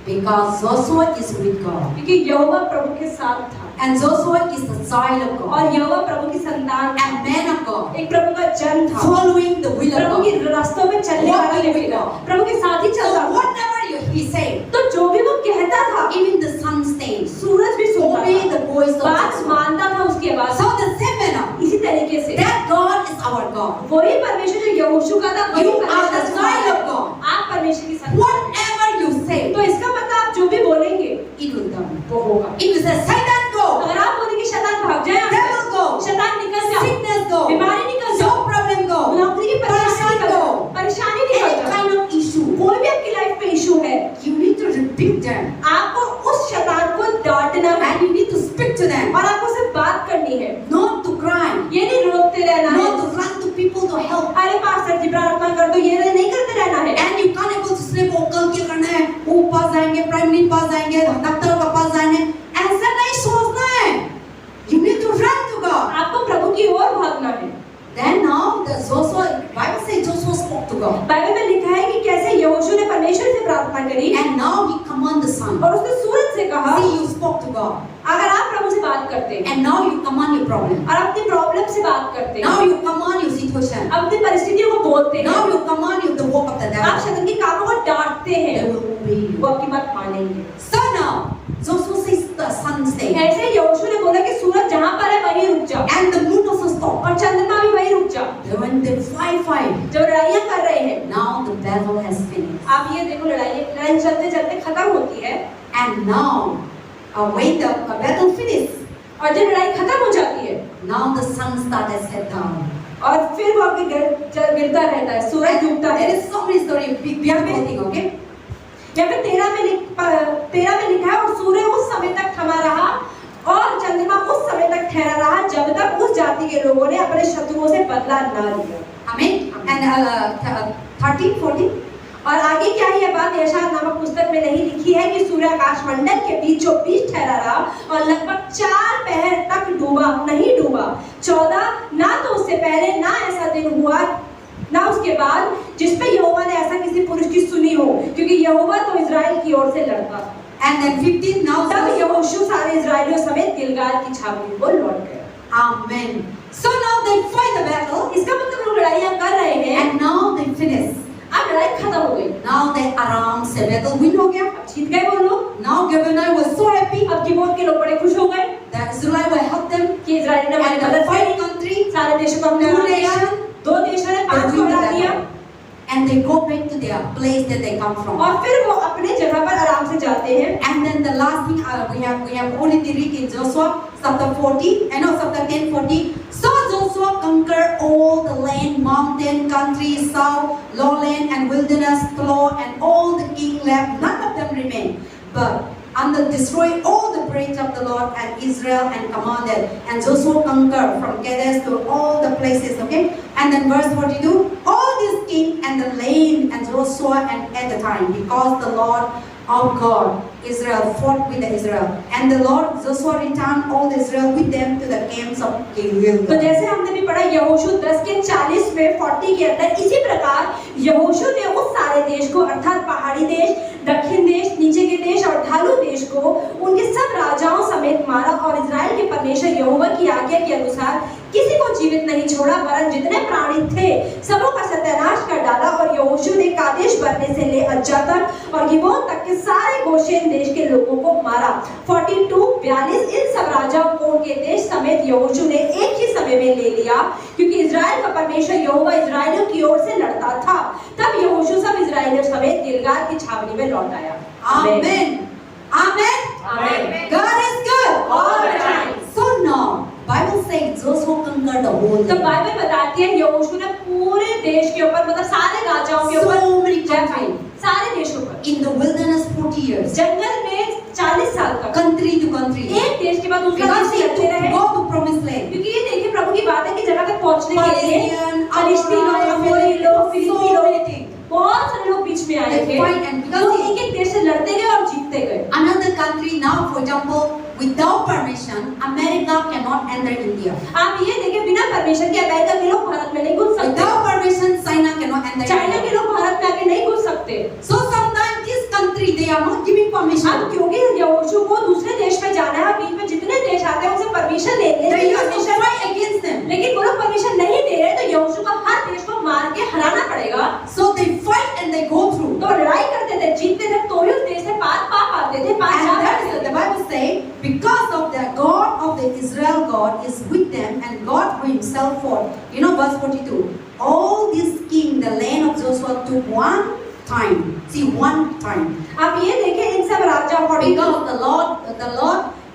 Because Joshua is with God. क्योंकि यहोवा प्रभु के साथ था And Joshua is the child of God. और यहोवा प्रभु की संतान था। And man of God. एक प्रभु का जन था, Following the will of Prabhu God. के रास्तों में चलने वाला Walking व्यक्ति with था, God. प्रभु के साथ ही So चलता था। whatever he said, तो जो भी वो कहता था, even the sun stays. सूरज भी सुनता Obey था, the voice of बात Joshua. मानता था उसकी आवाज। So the same manner, इसी तरीके से that God is our God. वही परमेश्वर जो यहोशू का था, वही You are परमेश्वर the तुम्हारा child है। of God. आप परमेश्वर की संतान। Whatever you say, तो इसका मतलब आप जो भी बोलेंगे it will done. वो होगा। If you say Satan go, अगर आप बोलेंगे शैतान भाग जाए यहाँ से, devil go, शैतान निकल जाओ, sickness go, बीमारी निकल no जाओ, problem go, नौकरी की परेशानी निकल जाओ, परेशानी निकल any जाओ, kind of issue, कोई भी आपकी लाइफ में इशू है, you need to rebuke them आपको उस शैतान को डांटना है and you need to speak to them. और आपको उससे बात करनी है। Not to cry, ये नहीं रोकते रहना है, not to run to people to help. अरे पास्टर जी प्रार्थना कर दो, ये नहीं करते रहना है। And you can't able to say वो कल क्या करना है, वो पास जाएंगे, प्राइम मिनिस्टर पास जाएंगे, डॉक्टर का पास जाएंगे, ऐसा नहीं सोचना है. You need to run to God. आपको प्रभु की ओर भागना है। Then now the Joshua, Bible says Joshua spoke to God. Bible में लिखा है कि कैसे यहोशू ने परमेश्वर से प्रार्थना करी And now he command the sun. और उसने सूरज से कहा, See, you spoke to God. अगर आप प्रभु से बात करते हैं And now you command your problem. और अपनी प्रॉब्लम से बात करते हैं, Now you command your situation. अपनी परिस्थितियों को बोलते हैं, Now you command you the work of the आप devil. शैतान के कामों को डांटते They हैं, will obey you. वो आपकी बात मानेंगे। So now, Joshua says the sun stay. ऐसे यहोशू ने बोला कि सूरज जहाँ पर है वहीं रुक जा And the moon also stop. और चंद्रमा भी वहीं रुक जा। When they fight, जब लड़ाइयाँ कर रहे हैं, now the battle has finished. आप ये देखो लड़ाई चलते चलते खत्म होती है And now, when the battle finished, और जब लड़ाई खत्म हो जाती है now the sun started set down. और फिर वो आपके गिरता रहता है, सूरज डूबता है। There is so many stories. We are waiting, okay? यहाँ पे 13 में लिखा है और सूर्य उस समय तक थमा रहा और चंद्रमा उस समय तक ठहरा रहा जब तक उस जाति के लोगों ने अपने शत्रुओं से बदला ना लिया। Amen. And 13, 14. और आगे क्या है, यह बात यशायाह नामक पुस्तक में नहीं लिखी है कि सूर्य आकाश मंडल के बीचों बीच ठहरा रहा और लगभग 4 पहर तक नहीं डूबा। 14 ना तो उससे पहले ना ऐसा दिन हुआ ना उसके बाद जिसमें यहोवा ने ऐसा किसी पुरुष की सुनी हो, क्योंकि यहोवा तो इजराइल की ओर से लड़ता। And then 15 now. तब यहोशू सारे इजराइलियों समेत गिलगाल की छावनी को लौट गए। Amen. So now they fight the battle. इसका मतलब लोग लड़ाइयाँ कर रहे हैं, And now they finish. अब लड़ाई खत्म हो गई, Now they around से battle win हो गया. अब जीत गए वो लोग। Now Gibeonite was so happy. अब गिबोन के लोग बड़े खुश हो गए The Israelites will help them. कि इजराइल ने हमारी And the मदद 5 की। country, सारे देशों को अपने 2 हरा दिया, nation, 2 देशों ने 5 को हरा दिया and they go back to their place that they come from. और फिर वो अपने जगह पर आराम से जाते हैं। And then the last thing we have only to read in Joshua chapter 40, chapter 10, 40. So Joshua conquered all the land, mountain, country, south, lowland, and wilderness, floor, and all the king left. None of them remained, but destroyed all the bridge of the Lord and Israel and commanded. And Joshua conquered from Kadesh to all the places. Okay, and then verse 42. All this king and the land and Joshua and at the time, because the Lord of God, Israel fought with the Israel, and the Lord Joshua returned all Israel with them to the camps of तो Gilgal. जैसे हमने भी पढ़ा यहोशू 10 के 40 में 40 के अंदर, इसी प्रकार यहोशू ने उस सारे देश को अर्थात पहाड़ी देश, दक्षिण देश, नीचे के देश और ढालू देश को उनके सब राजाओं समेत मारा और इजराइल के परमेश्वर यहोवा की आज्ञा के अनुसार किसी को जीवित नहीं छोड़ा, वरन जितने प्राणी थे सबों का सत्यानाश कर डाला। और यहोशू ने कादेश बरने से ले अज्जा तक और गिबोन तक के सारे गोशेन देश के लोगों को मारा। 42 इन सब राजाओं को उनके देश समेत यहोशू ने एक ही समय में ले लिया, क्योंकि इजराइल का परमेश्वर यहोवा इजराइलियों की ओर से लड़ता था। तब यहोशू सब इजराइलियों समेत गिलगाल की छावनी में लौट आया। Amen. Amen. आमीन। God is good all the time. So now, Bible says Joshua conquered the whole तो land. बाइबल बताती है यहोशू ने पूरे देश के ऊपर, मतलब सारे राजाओं के ऊपर So many जय पाई, countries. सारे देशों पर। In the wilderness 40 years. जंगल में 40 साल तक Country to country. एक देश के बाद दूसरा Because देश he लड़ते रहे, to go to promised land. क्योंकि ये देखिए प्रभु की बात है कि जगह तक पहुंचने के लिए Palestinian, फलिस्ती लोग, अमोरी लोग, फिलिस्ती so लोग, many things. बहुत सारे लोग बीच में आए They थे। fight and because वो he- एक-एक देश से लड़ते गए और जीतते गए। Another country now, for example, without permission, America cannot enter India. आप ये देखिए बिना परमिशन के अमेरिका के लोग भारत में नहीं घुस सकते, Without permission, China cannot enter China India. के लोग भारत में आके नहीं घुस सकते। So sometimes this country they are not giving permission. अब क्योंकि यहोशू को दूसरे देश में जाना है, बीच में जितने देश आते हैं उनसे परमिशन ले They लेते used to fight against them. लेकिन वो लोग परमिशन नहीं दे रहे, तो यहोशू को हर देश को मार के हराना पड़ेगा। So they fight and they go through. तो लड़ाई करते थे, जीतते थे, तो ही उस देश से पार पा पाते थे, पार जा And that पाते is थे। the Bible say, because of the God of the Israel God is with them, and God himself fought. You know verse 42. All this king, the land of Joshua took one time. See, one time. आप ये देखें इन सब राजा Because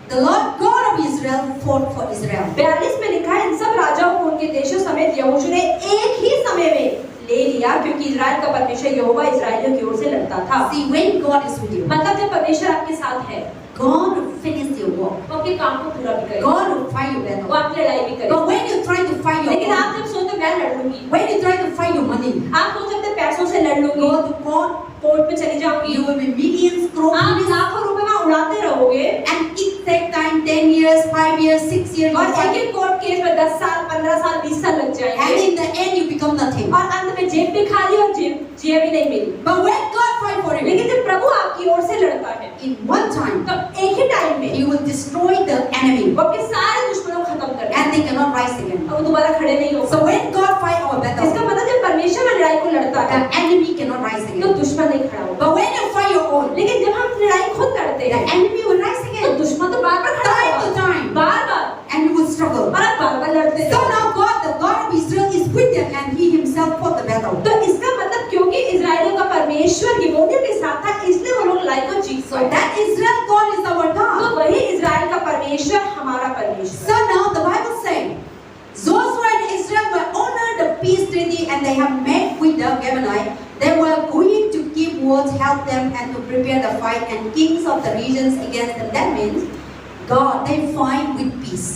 the Lord God of Israel fought for Israel. 42 में लिखा है इन सब राजाओं को उनके देशों समेत यहोशू ने एक ही समय में ले लिया, क्योंकि इजराइल का परमेश्वर यहोवा इजराइलियों की ओर से लड़ता था। See, when God is with you, मतलब जब परमेश्वर आपके साथ है, God will finish your work. वो आपके काम को पूरा भी करेगा, God will fight your वो battle. आपकी लड़ाई भी करेगा। But when you try to fight your लेकिन आप own, जब सोचते मैं लड़ लूंगी, when you try to fight your money, आप सोच सकते पैसों से लड़ लूंगी, go to court, कोर्ट में चली जाऊंगी, you will be millions, crores, आप लाखों रुपए वहाँ उड़ाते रहोगे, and it take time, 10 years, 5 years, 6 years, और you एक fight. एक कोर्ट केस में 10 साल, 15 साल, 20 साल लग And जाएंगे, in the end you become nothing. और अंत में जेब भी खाली और जेब भी नहीं मिली। But when God fight for you, लेकिन जब प्रभु आपकी ओर से लड़ता है, in one time, तो एक ही टाइम में He will destroy the enemy, वो आपके सारे दुश्मनों को खत्म कर देगा, and they cannot rise again. और वो दोबारा खड़े नहीं हो So when God fight our सकते। इसका battle, मतलब जब परमेश्वर लड़ाई को लड़ता है, the enemy cannot rise तो again. दुश्मन नहीं खड़ा होगा। But when you fight your own, लेकिन जब हम लड़ाई खुद लड़ते the हैं, enemy will rise तो again, दुश्मन तो बार-बार खड़ा time to होगा, time, बार-बार, and you will struggle. और आप बार-बार लड़ते So रहो। now God, the God of Israel, is with them, and He Himself fought the battle. तो इसका मतलब क्योंकि इजराइलियों का परमेश्वर गिबोनियों के साथ था, इसलिए वो लोग लड़ाई को जीत So पाए। that Israel God is our तो God. वही इजराइल का परमेश्वर हमारा परमेश्वर। So now the Bible says, Joshua and Israel were honored the peace treaty, and they have met with the Gibeonites. They were going to keep watch, help them, and to prepare the fight, and kings of the regions against them. That means God, they fight with peace.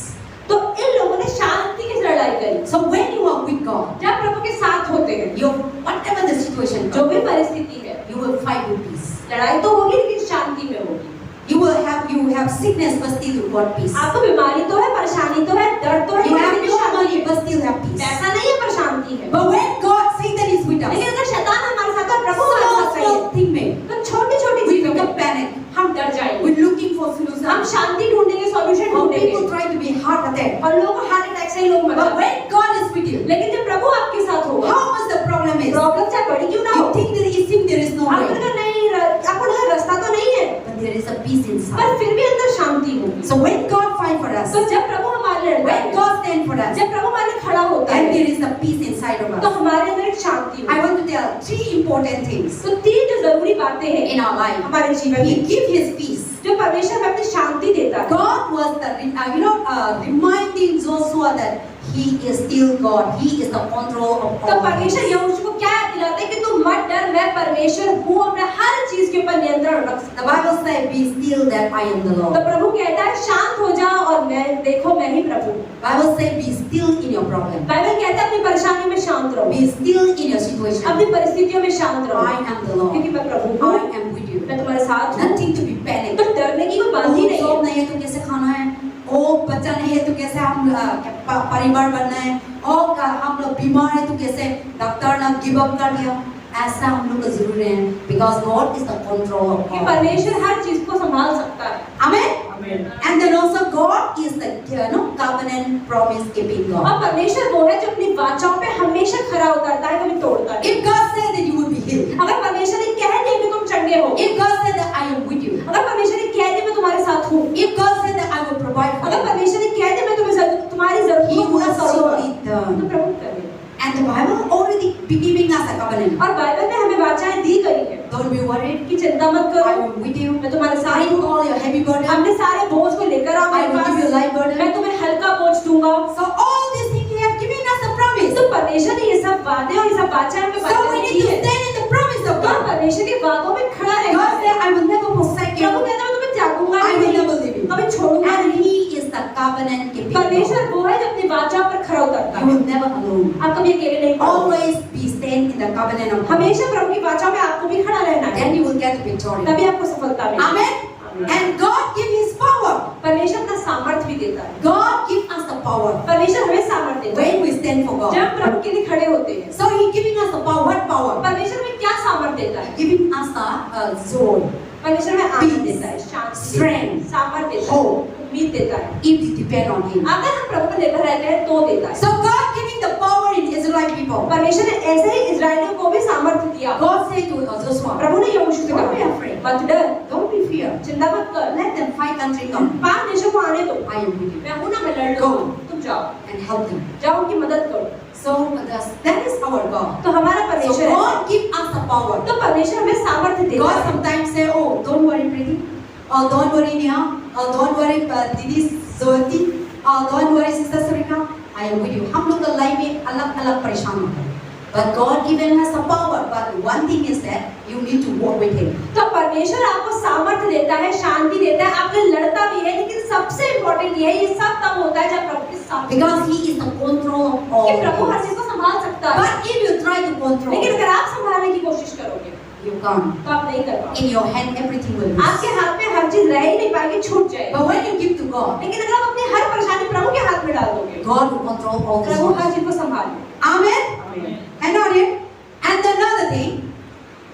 तो इन लोगों ने शांति की लड़ाई करी। So when you are with God, जब प्रभु के साथ होते हैं, you whatever the situation, जो भी परिस्थिति है, you will fight with peace. लड़ाई तो होगी लेकिन शांति में होगी। You have sickness, but still you got peace. आपको बीमारी तो है, परेशानी तो है, दर्द तो है, You have लेकिन no शांति money, है। but still have peace. पैसा नहीं है पर शांति है। But when God, Satan is with us, लेकिन अगर शैतान हमारे साथ है, प्रभु हमारे small, साथ है, small thing में, तो छोटी-छोटी we चीजों में become panic. हम डर जाएंगे। We're looking for solution. हम शांति ढूंढेंगे, सॉल्यूशन Or ढूंढेंगे, people try to be heart attack. और लोगों को हार्ट अटैक से ही लोग मर But जाते हैं। when God is with you, लेकिन जब प्रभु आपके साथ होगा, how much the problem is? Problem चाहे बड़ी क्यों ना हो, You think there is no आपको way, लगा नहीं, आपको लगा रास्ता तो नहीं है, but there is a peace inside. पर फिर भी अंदर शांति होगी। So when God fight for us, तो जब प्रभु हमारे लिए लड़ता when है, God stand for us, जब प्रभु हमारे लिए खड़ा होता then है, there is a peace inside of तो us. हमारे अंदर एक शांति I होगी। want to tell 3 important things तो 3 जो जरूरी बातें हैं in our life. हमारे जीवन He में, give His peace. जो परमेश्वर में अपनी शांति देता है। God was reminding Joshua that He is still God. He is the control of तो all परमेश्वर things. यहोशू को क्या याद दिलाता है हैं कि तुम मत डर, मैं परमेश्वर हूँ और मैं हर चीज के ऊपर नियंत्रण रख सकता The Bible says, "Be still that I am the हूँ। तो Lord." प्रभु कहता है शांत हो जाओ और मैं ही प्रभु हूँ। Bible says, "Be still in your problem. Bible कहता है अपनी परेशानियों में शांत रहो, Be still in your situation. अपनी परिस्थितियों में शांत रहो, I am the Lord. क्योंकि मैं प्रभु हूँ, I am with you. मैं तुम्हारे साथ हूँ। Nothing to be panicked. तो डरने की कोई बात ही नहीं जॉब है। नहीं है तो कैसे खाना है, ओ बच्चा नहीं है तो कैसे हम परिवार बनना है, और हम लोग बीमार है तो कैसे डॉक्टर ने गिव अप कर दिया, ऐसा हम लोग को जरूरी है, because God is the control of कि all. परमेश्वर हर चीज को संभाल सकता है। Amen. And then also God is the covenant promise keeping God. और परमेश्वर वो है जो अपनी वाचाओं पे हमेशा खरा उतरता है, कभी तोड़ता नहीं। If God said that you will be healed, अगर परमेश्वर ने कह दिया कि तुम चंगे हो, if God said that I am with you, अगर परमेश्वर ने कह दिया मैं तुम्हारे साथ हूँ, if God said that I will provide for अगर you, परमेश्वर ने कह दिया मैं तुम्हारी He जरूरतों को पूरा will करूंगा, surely done. तो प्रभु करेगा। And the Bible already be giving us a covenant. और बाइबल में हमें वाचाएं दी गई है Don't be worried. कि चिंता मत I करो, am with you. मैं तुम्हारे साथ I हूँ, know all your heavy burden. अपने सारे बोझ को लेकर आओ I मेरे will give you pass, light burden. मैं तुम्हें हल्का बोझ दूंगा। So all these things He have given us a promise. तो परमेश्वर ने ये सब वादे और ये सब वाचाएं हमें So we need to दी है। stand in the promise of तो God. परमेश्वर के वादों में खड़ा रहना God है। said, I will never forsake you. प्रभु कहता है मैं तुम्हें त्यागूंगा I will नहीं, never leave you. कभी छोड़ूंगा And नहीं। He is the covenant keeping God. परमेश्वर वो है जो अपनी वाचा पर खड़ा उतरता You है। will never alone. आप कभी अकेले नहीं पड़ोगे। Always be stand in the covenant of God. हमेशा प्रभु की वाचा में आपको भी खड़ा रहना है, Then you will get the victory. तभी आपको सफलता मिलेगी। Amen. And God give His power. परमेश्वर अपना सामर्थ्य भी देता है। God give us the power परमेश्वर हमें सामर्थ्य देता है when we stand for God. जब प्रभु के लिए खड़े होते हैं। So He giving us the power. What power? परमेश्वर में क्या सामर्थ्य देता है? Giving us the joy. परमेश्वर में आनंद Peace, देता है, शांति, strength, सामर्थ्य देता है, hope. उम्मीद देता है। If we depend on Him. अगर हम प्रभु पर निर्भर रहते हैं तो देता है। So God giving the power in Israelite people. परमेश्वर ने ऐसे ही इजरायलियों को भी सामर्थ्य दिया। God said to Joshua, प्रभु ने यहोशू से Don't be कहा, afraid. मत डर, Don't be fear. चिंता मत कर, Let them fight country come. 5 देशों को आने दो, I am with you. मैं हूं ना, मैं लड़ Go. लूंगा, तुम जाओ, And help them. जाओ उनकी मदद करो। So that is our God. तो हमारा So परमेश्वर है। God give us the power. तो परमेश्वर हमें सामर्थ्य देता God है। sometimes say, oh, don't worry, Preeti. Don't worry, Neha. Don't worry, Didi Zoati. Don't worry, Sister Sarika. I am with you. हम लोग का लाइफ में अलग-अलग परेशान होते हैं. But God given us the power. But one thing is that you need to walk with Him. तो परमेश्वर आपको सामर्थ्य देता है, शांति देता है, आपके लड़ता भी है, लेकिन सबसे इम्पोर्टेंट ये है, ये सब तब होता है जब प्रभु के साथ, Because He is the control of all. कि प्रभु हर चीज को संभाल सकता है। But if you try to control, लेकिन अगर आप संभालने की कोशिश करोगे you can't. तो आप नहीं कर पाओगे। In your hand, everything will be. आपके हाथ में हर चीज रह ही नहीं पाएगी, छूट जाएगी। But when you give to God, लेकिन अगर आप अपनी हर परेशानी प्रभु के हाथ में डाल दोगे, God will control all this. प्रभु हर चीज को संभाले। Amen. And on it. And another thing,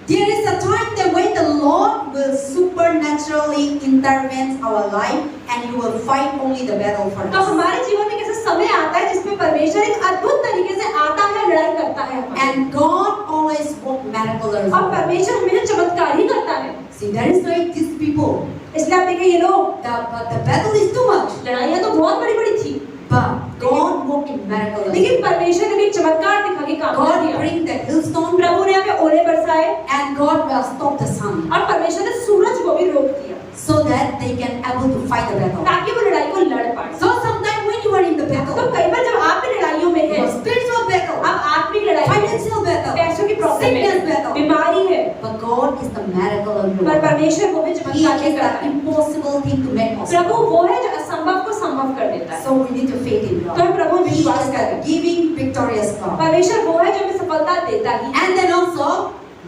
there is a time that when the Lord will supernaturally intervene our life and He will fight only the battle for तो us. हमारे जीवन में कैसे समय आता है जिसमें परमेश्वर एक अद्भुत तरीके से आता है, लड़ाई करता है हमारे। And God always work miraculously. और परमेश्वर हमेशा चमत्कार ही करता है। See, there is like these people. इसलिए आप देखिए ये लोग, The battle is too much. लड़ाइयाँ तो बहुत बड़ी-बड़ी थी, But God work in miraculously. लेकिन परमेश्वर ने भी एक चमत्कार दिखा के काम कर God दिया। bring the hailstone प्रभु ने यहाँ पे ओले बरसाए and God will stop the sun और परमेश्वर ने सूरज को भी रोक दिया so that they can able to fight the battle. ताकि वो लड़ाई को लड़ पाए। So sometimes when you are in the तो battle, कई बार जब आप भी लड़ाइयों में हैं, your spiritual battle, आप आत्मिक लड़ाई में हैं, financial battle, पैसों की प्रॉब्लम sickness है, battle, बीमारी है, but God is the miracle of पर God. परमेश्वर वो है जो He चमत्कार is करता the है। impossible thing to make possible. प्रभु वो है जो असंभव को संभव कर देता है। So we need to faith in तो God. हम प्रभु में He विश्वास is करें। the giving victorious God. परमेश्वर वो है जो हमें सफलता देता ही है। And then also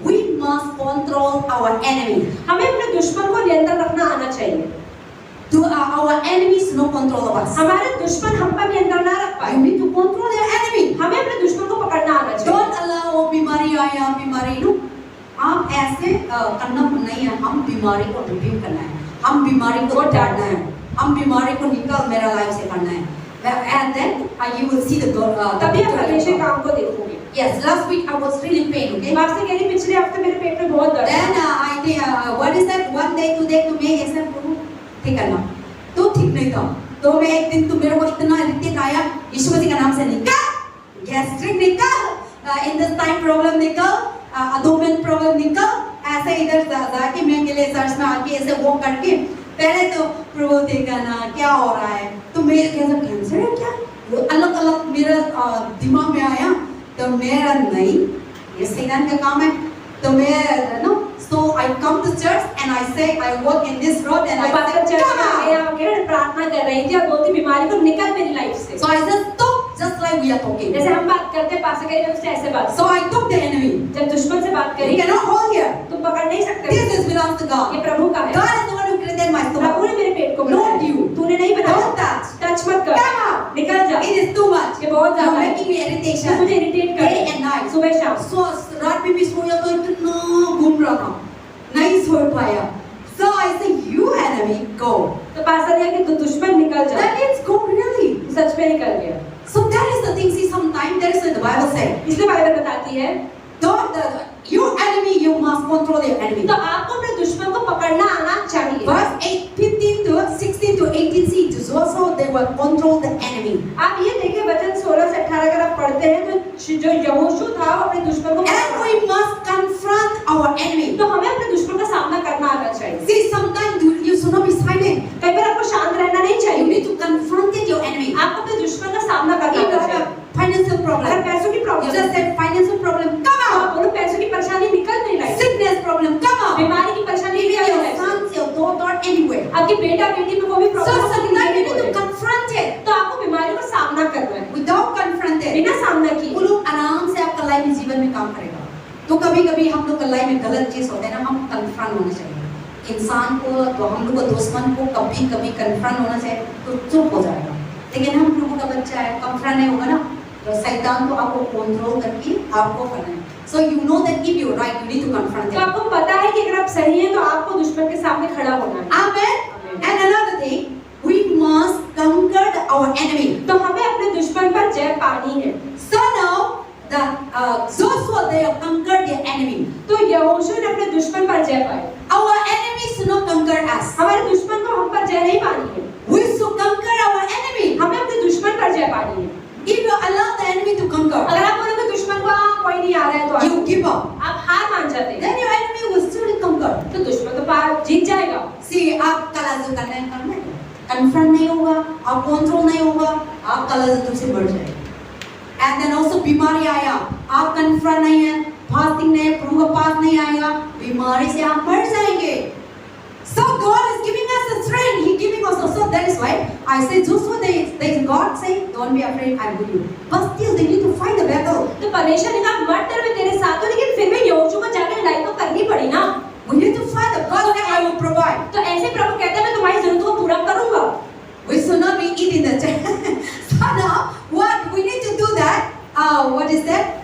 we must control our enemy. हमें अपने दुश्मन को नियंत्रण रखना आना चाहिए। To our enemies no control of us. हमारे दुश्मन हम पर नियंत्रण ना रख You पाए। need to control your enemy. हमें अपने दुश्मन को पकड़ना आना चाहिए। Don't allow वो बीमारी आया बीमारी नो आप ऐसे करना नहीं है। हम बीमारी को रिव्यू करना है, हम बीमारी को डांटना है, हम बीमारी को निकाल मेरा लाइफ से करना है। And then you will see the तभी आप परमेश्वर काम को देखोगे। Yes, last week I was really pain. Okay. मैं आपसे कह रही पिछले हफ्ते मेरे पेट में बहुत दर्द Then था। I think what is that one day today to me ऐसा प्रभु ठीक है ना तो ठीक नहीं था तो मैं एक दिन तो मेरे को इतना रितिक आया यीशु मसीह के नाम से निकाल गैस्ट्रिक निकाल इंटेस्टाइन प्रॉब्लम निकाल अब्डोमेन प्रॉब्लम निकाल ऐसे इधर जाके मैं अकेले चर्च में आके ऐसे वो करके पहले तो प्रभु देखा ना क्या हो रहा है तो मेरे कैसे कैंसर है क्या वो अलग अलग मेरा दिमाग में आया तो मेरा नहीं ये सैतान का काम है। तो मैं no so I come to church and I say I walk in this road and I pastor say church come में out. आके आके प्रार्थना कर रही थी और बोलती बीमारी को निकल मेरी लाइफ से। So I just talk just like we are talking. जैसे हम बात करते हैं पास्टर कह रहे हैं उससे ऐसे बात। So I took the enemy. जब दुश्मन से बात You करी cannot hold here. तुम पकड़ नहीं सकते। This is belongs to God. ये प्रभु का है। God is the one who created my Prabhu stomach. ने मेरे पेट को Not बनाया। you. तूने नहीं बनाया। Don't touch. टच मत कर। Come out. निकल जा। It is too much. ये बहुत You're ज़्यादा है। making me तो irritation. मुझे इरिटेट कर Day and night. सुबह शाम। So रात में भी सोया तो इतना घूम रहा था, नहीं सो पाया। So I say you enemy go. तो पास्टर ने कहा कि तू दुश्मन निकल जा। Then it's go really. सच में निकल गया। So that is the thing. See, sometimes there is the Bible say, इसलिए बाइबल बताती है don't your enemy you must control your enemy. तो आपको अपने दुश्मन को पकड़ना आना चाहिए। Verse 15 to 16 to 18 see also they will control the enemy. आप ये देखिए वचन 16 से 18 अगर आप पढ़ते हैं तो जो यहोशू था वो अपने दुश्मन को And we must confront our enemy. तो हमें अपने दुश्मन का सामना करना आना चाहिए। See, sometimes you should not be silent. कई बार आपको शांत रहना नहीं You चाहिए। need to confront your enemy. आपको अपने दुश्मन का सामना करना If you आना have चाहिए। a financial अगर problem, पैसों की you problem just say financial problem, come तो आप out. बोलो पैसों की परेशानी निकल नहीं रही। Sickness problem, come out. बीमारी की परेशानी Maybe निकल your नहीं रही। son, your daughter, anywhere. आपके बेटा बेटी में कोई भी So problem sometimes you need to confront it. तो आपको बीमारियों का सामना करना है। Without confront it, बिना सामना किए वो लोग आराम से आपका लाइफ में जीवन में काम करेगा। तो कभी-कभी हम लोग का लाइफ में गलत चीज होता है ना, हम कन्फ्रंट होना चाहिए। इंसान को तो हम लोग को दुश्मन को कभी-कभी कन्फ्रंट होना चाहिए तो चुप हो जाएगा। लेकिन हम लोगों का बच्चा है, कन्फ्रंट नहीं होगा ना, तो शैतान तो आपको कंट्रोल करके आपको करना है। So you know that if you're right, you need to confront तो it. आपको पता है कि अगर आप सही हैं तो आपको दुश्मन के सामने खड़ा होना है। Amen. And another thing, we must conquer our enemy. तो हमें अपने दुश्मन पर जय पानी है। So now the Joshua they have conquered their enemy. तो यहोशू ने अपने दुश्मन पर जय पाई। Our enemies should not conquer us. हमारे दुश्मन को हम पर जय नहीं पानी है। We should conquer our enemy. हमें अपने दुश्मन पर जय पानी है। If you allow the enemy to conquer, अगर आप बोलोगे दुश्मन को कोई नहीं आ रहा है तो you give up. आप हार मान जाते हैं। Then your enemy will still conquer. तो दुश्मन तो पार जीत जाएगा। See, आप कलह करना है, confront नहीं होगा, आप control नहीं होगा, आप कलह तुमसे बढ़ जाएगा। And then also बीमारी आया, आप confront नहीं है, fasting नहीं है, प्रभु का पास नहीं आएगा, बीमारी से आप मर जाएंगे। So God is giving us the strength. He giving us. So that is why I say, Joshua, they God say, don't be afraid. I'm with you. But still, they need to fight the battle. तो परमेश्वर ने कहा मत डर मैं तेरे साथ हूँ, लेकिन फिर भी यहोशू को जाकर लड़ाई तो करनी पड़ी ना। We need to fight the God that I will provide. तो ऐसे प्रभु कहता है मैं तुम्हारी जरूरतों को पूरा करूंगा। We should not be eating the church. So now, what we need to do that? What is that?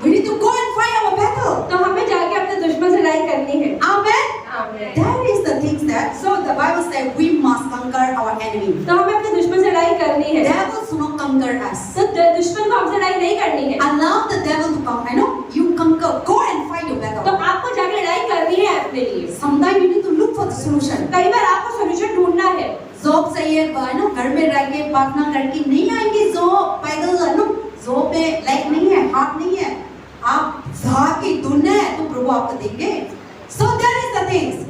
We need to go and fight our battle. तो हमें जाके अपने दुश्मन से लड़ाई करनी है। Amen. आमीन। That is the things that. So the Bible says we must conquer our enemy. तो हमें अपने दुश्मन से लड़ाई करनी है। Devil should not conquer us. तो दुश्मन को हमसे लड़ाई नहीं करनी है। Allow the devil to come. I know you conquer. Go and fight your तो battle. आपको जाके लड़ाई करनी है अपने लिए। Sometimes you need to look for the solution. कई बार आपको सॉल्यूशन ढूंढना है। जॉब चाहिए, ना घर में रह के प्रार्थना करके नहीं आएंगे। जॉब पैदल ना, जॉब में लाइक नहीं है, हाथ नहीं है, आप जाके ढूंढना है तो प्रभु आपको देंगे। So that is the things.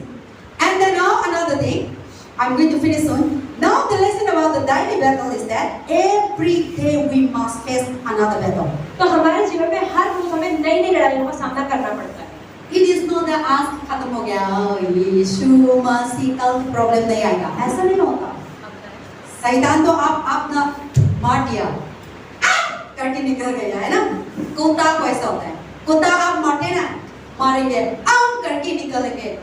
And then now another thing, I'm going to finish soon. Now the lesson about the daily battle is that every day we must face another battle. तो हमारे जीवन में हर रोज हमें नई नई लड़ाइयों का सामना करना पड़ता है। It is not that आज खत्म हो गया, यीशु मसीह कल प्रॉब्लम नहीं आएगा, ऐसा नहीं होता। शैतान तो आप ना मार दिया, करके निकल गया है ना। कुत्ता को ऐसा होता है, कुत्ता आप मारते ना, मारेंगे आम करके निकलेंगे।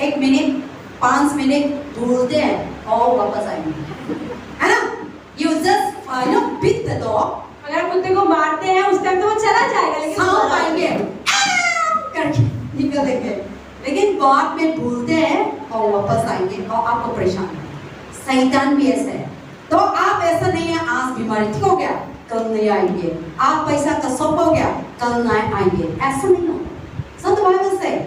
एक मिनट 5 मिनट भूलते हैं और वापस आएंगे, है ना। You just beat the dog. अगर आप कुत्ते को मारते हैं उस टाइम तो वो चला जाएगा, लेकिन साउंड आएंगे करके निकलेंगे, लेकिन बाद में भूलते हैं और वापस आएंगे और आपको परेशान करेंगे। शैतान भी ऐसा है। तो आप ऐसा नहीं है आज बीमारी ठीक हो गया कल नहीं आएंगे, आप पैसा का सौंप हो गया कल नहीं आएंगे, ऐसा नहीं होगा। So the Bible says,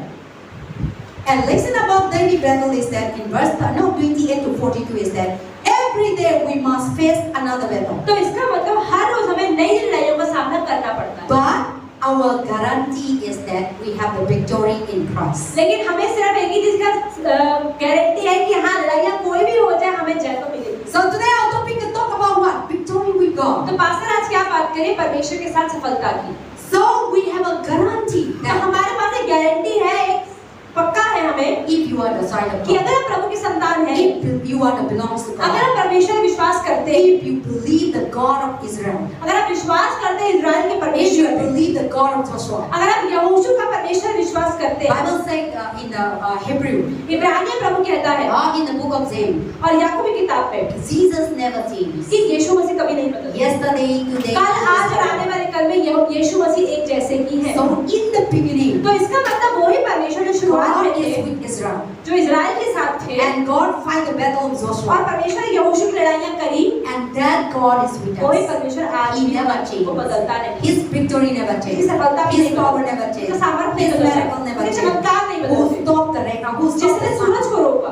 and listen about daily battle is that in verse 28 to 42 is that every day we must face another battle. तो इसका मतलब हर रोज हमें नई लड़ाइयों का सामना करना पड़ता है। But our guarantee is that we have the victory in Christ. लेकिन हमें सिर्फ एक ही चीज का गारंटी है कि हाँ लड़ाइयाँ कोई भी हो जाए हमें जय तो मिलेगी। So today our topic is talk about what? Victory with God. तो पास्टर आज क्या बात करें परमेश्वर के साथ सफलता की। So we have a guarantee तो that हमारे पास एक गारंटी है, एक पक्का है हमें if you are the child of कि God, अगर आप प्रभु की संतान है, if you are the belongs to अगर God, आप परमेश्वर में विश्वास करते हैं, if you believe the God of Israel, अगर आप विश्वास करते हैं इज़राइल के if you परमेश्वर में, believe the God of Joshua, अगर आप यहोशू का परमेश्वर में विश्वास करते हैं, Bible said in the Hebrew, इब्रानियों प्रभु कहता है in the book of James, और याकूब की किताब पे Jesus never changed. कि यीशु मसीह कभी नहीं बदलते। Yesterday, today, कल, आज और आने वाले कल में यीशु मसीह एक जैसे ही है। so in the beginning, तो इसका मतलब वही परमेश्वर जो शुरुआत में God is थे, with Israel, जो इज़राइल के साथ थे, and God fight the battle of और Joshua, परमेश्वर ने यहोशू की लड़ाइयाँ करी, and that God is with वही us. परमेश्वर आज He भी never वो बदलता changes. नहीं, His victory never उसकी changes. सफलता भी His नहीं power बदलती, never उसका changes. सामर्थ्य His नहीं बदलता, miracle never उसके changes. चमत्कार नहीं Who बदलते। stopped the rain? Who stopped जिसने the सूरज sun? को रोका,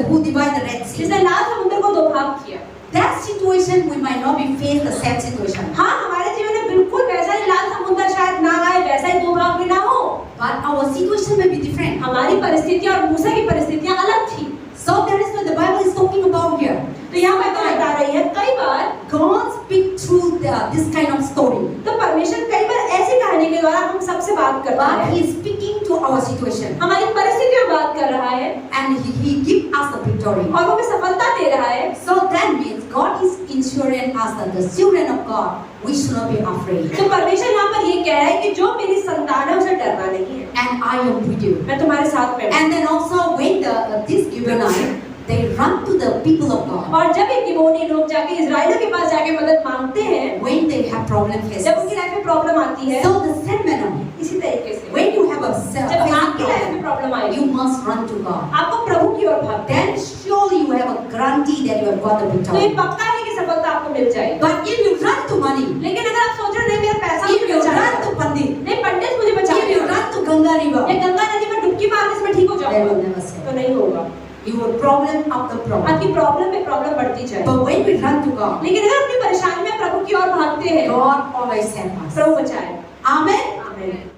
Who divided the Red Sea? जिसने लाल समुद्र को दो भाग किया। That situation we might not be faced the same situation, हाँ, हमारे जीवन में बिल्कुल वैसा ही लाल समुद्र शायद ना आए, वैसा ही दो भाग में ना हो, but our situation may be different. हमारी परिस्थितियाँ और मूसा की परिस्थितियाँ अलग थी। So there is what the Bible is talking about here. तो यहाँ बाइबल बता रही है, कई बार God speak through this kind of story, तो परमेश्वर कई बार ऐसी कहानी के द्वारा हम सबसे बात करता but है, He is speaking to our situation, हमारी परिस्थितियों में बात कर रहा है, and He give us the victory. और वो हमें सफलता दे रहा है। So that means God is ensuring us that the children of God, we should not be afraid. तो परमेश्वर यहाँ पर ये कह रहा है कि जो मेरी संतान है उसे डरना नहीं है, And I am with you. मैं तुम्हारे साथ में हूँ। And then also when this Gibeonite, they run to the people of God. और जब ये गिबोनी लोग जाके इज़राइलियों के पास जाके मदद मांगते हैं, When they have problem faces. जब उनकी लाइफ में प्रॉब्लम आती है, So the same manner, इसी तरीके से when you have a जब आपकी लाइफ में problem, प्रॉब्लम आएगी, you must run to God. आपको प्रभु की ओर भागना है। Then surely you have a guarantee that you have got the तो ये victory. पक्का है कि सफलता आपको मिल जाएगी। But if you run to money, लेकिन अगर आप सोच रहे नहीं मेरा पैसा if मुझे you बचाना run है, to Pandit, नहीं पंडित मुझे बचा if you लेगा, run to Ganga River, या गंगा नदी में डुबकी मारने से मैं ठीक हो they will जाऊंगा, never save. तो नहीं होगा। Your problem after problem. आपकी प्रॉब्लम पे प्रॉब्लम बढ़ती जाए। But when we run to God, लेकिन अगर अपनी परेशानी में प्रभु की ओर भागते हैं, God always helps us. प्रभु बचाए। Amen. आमीन।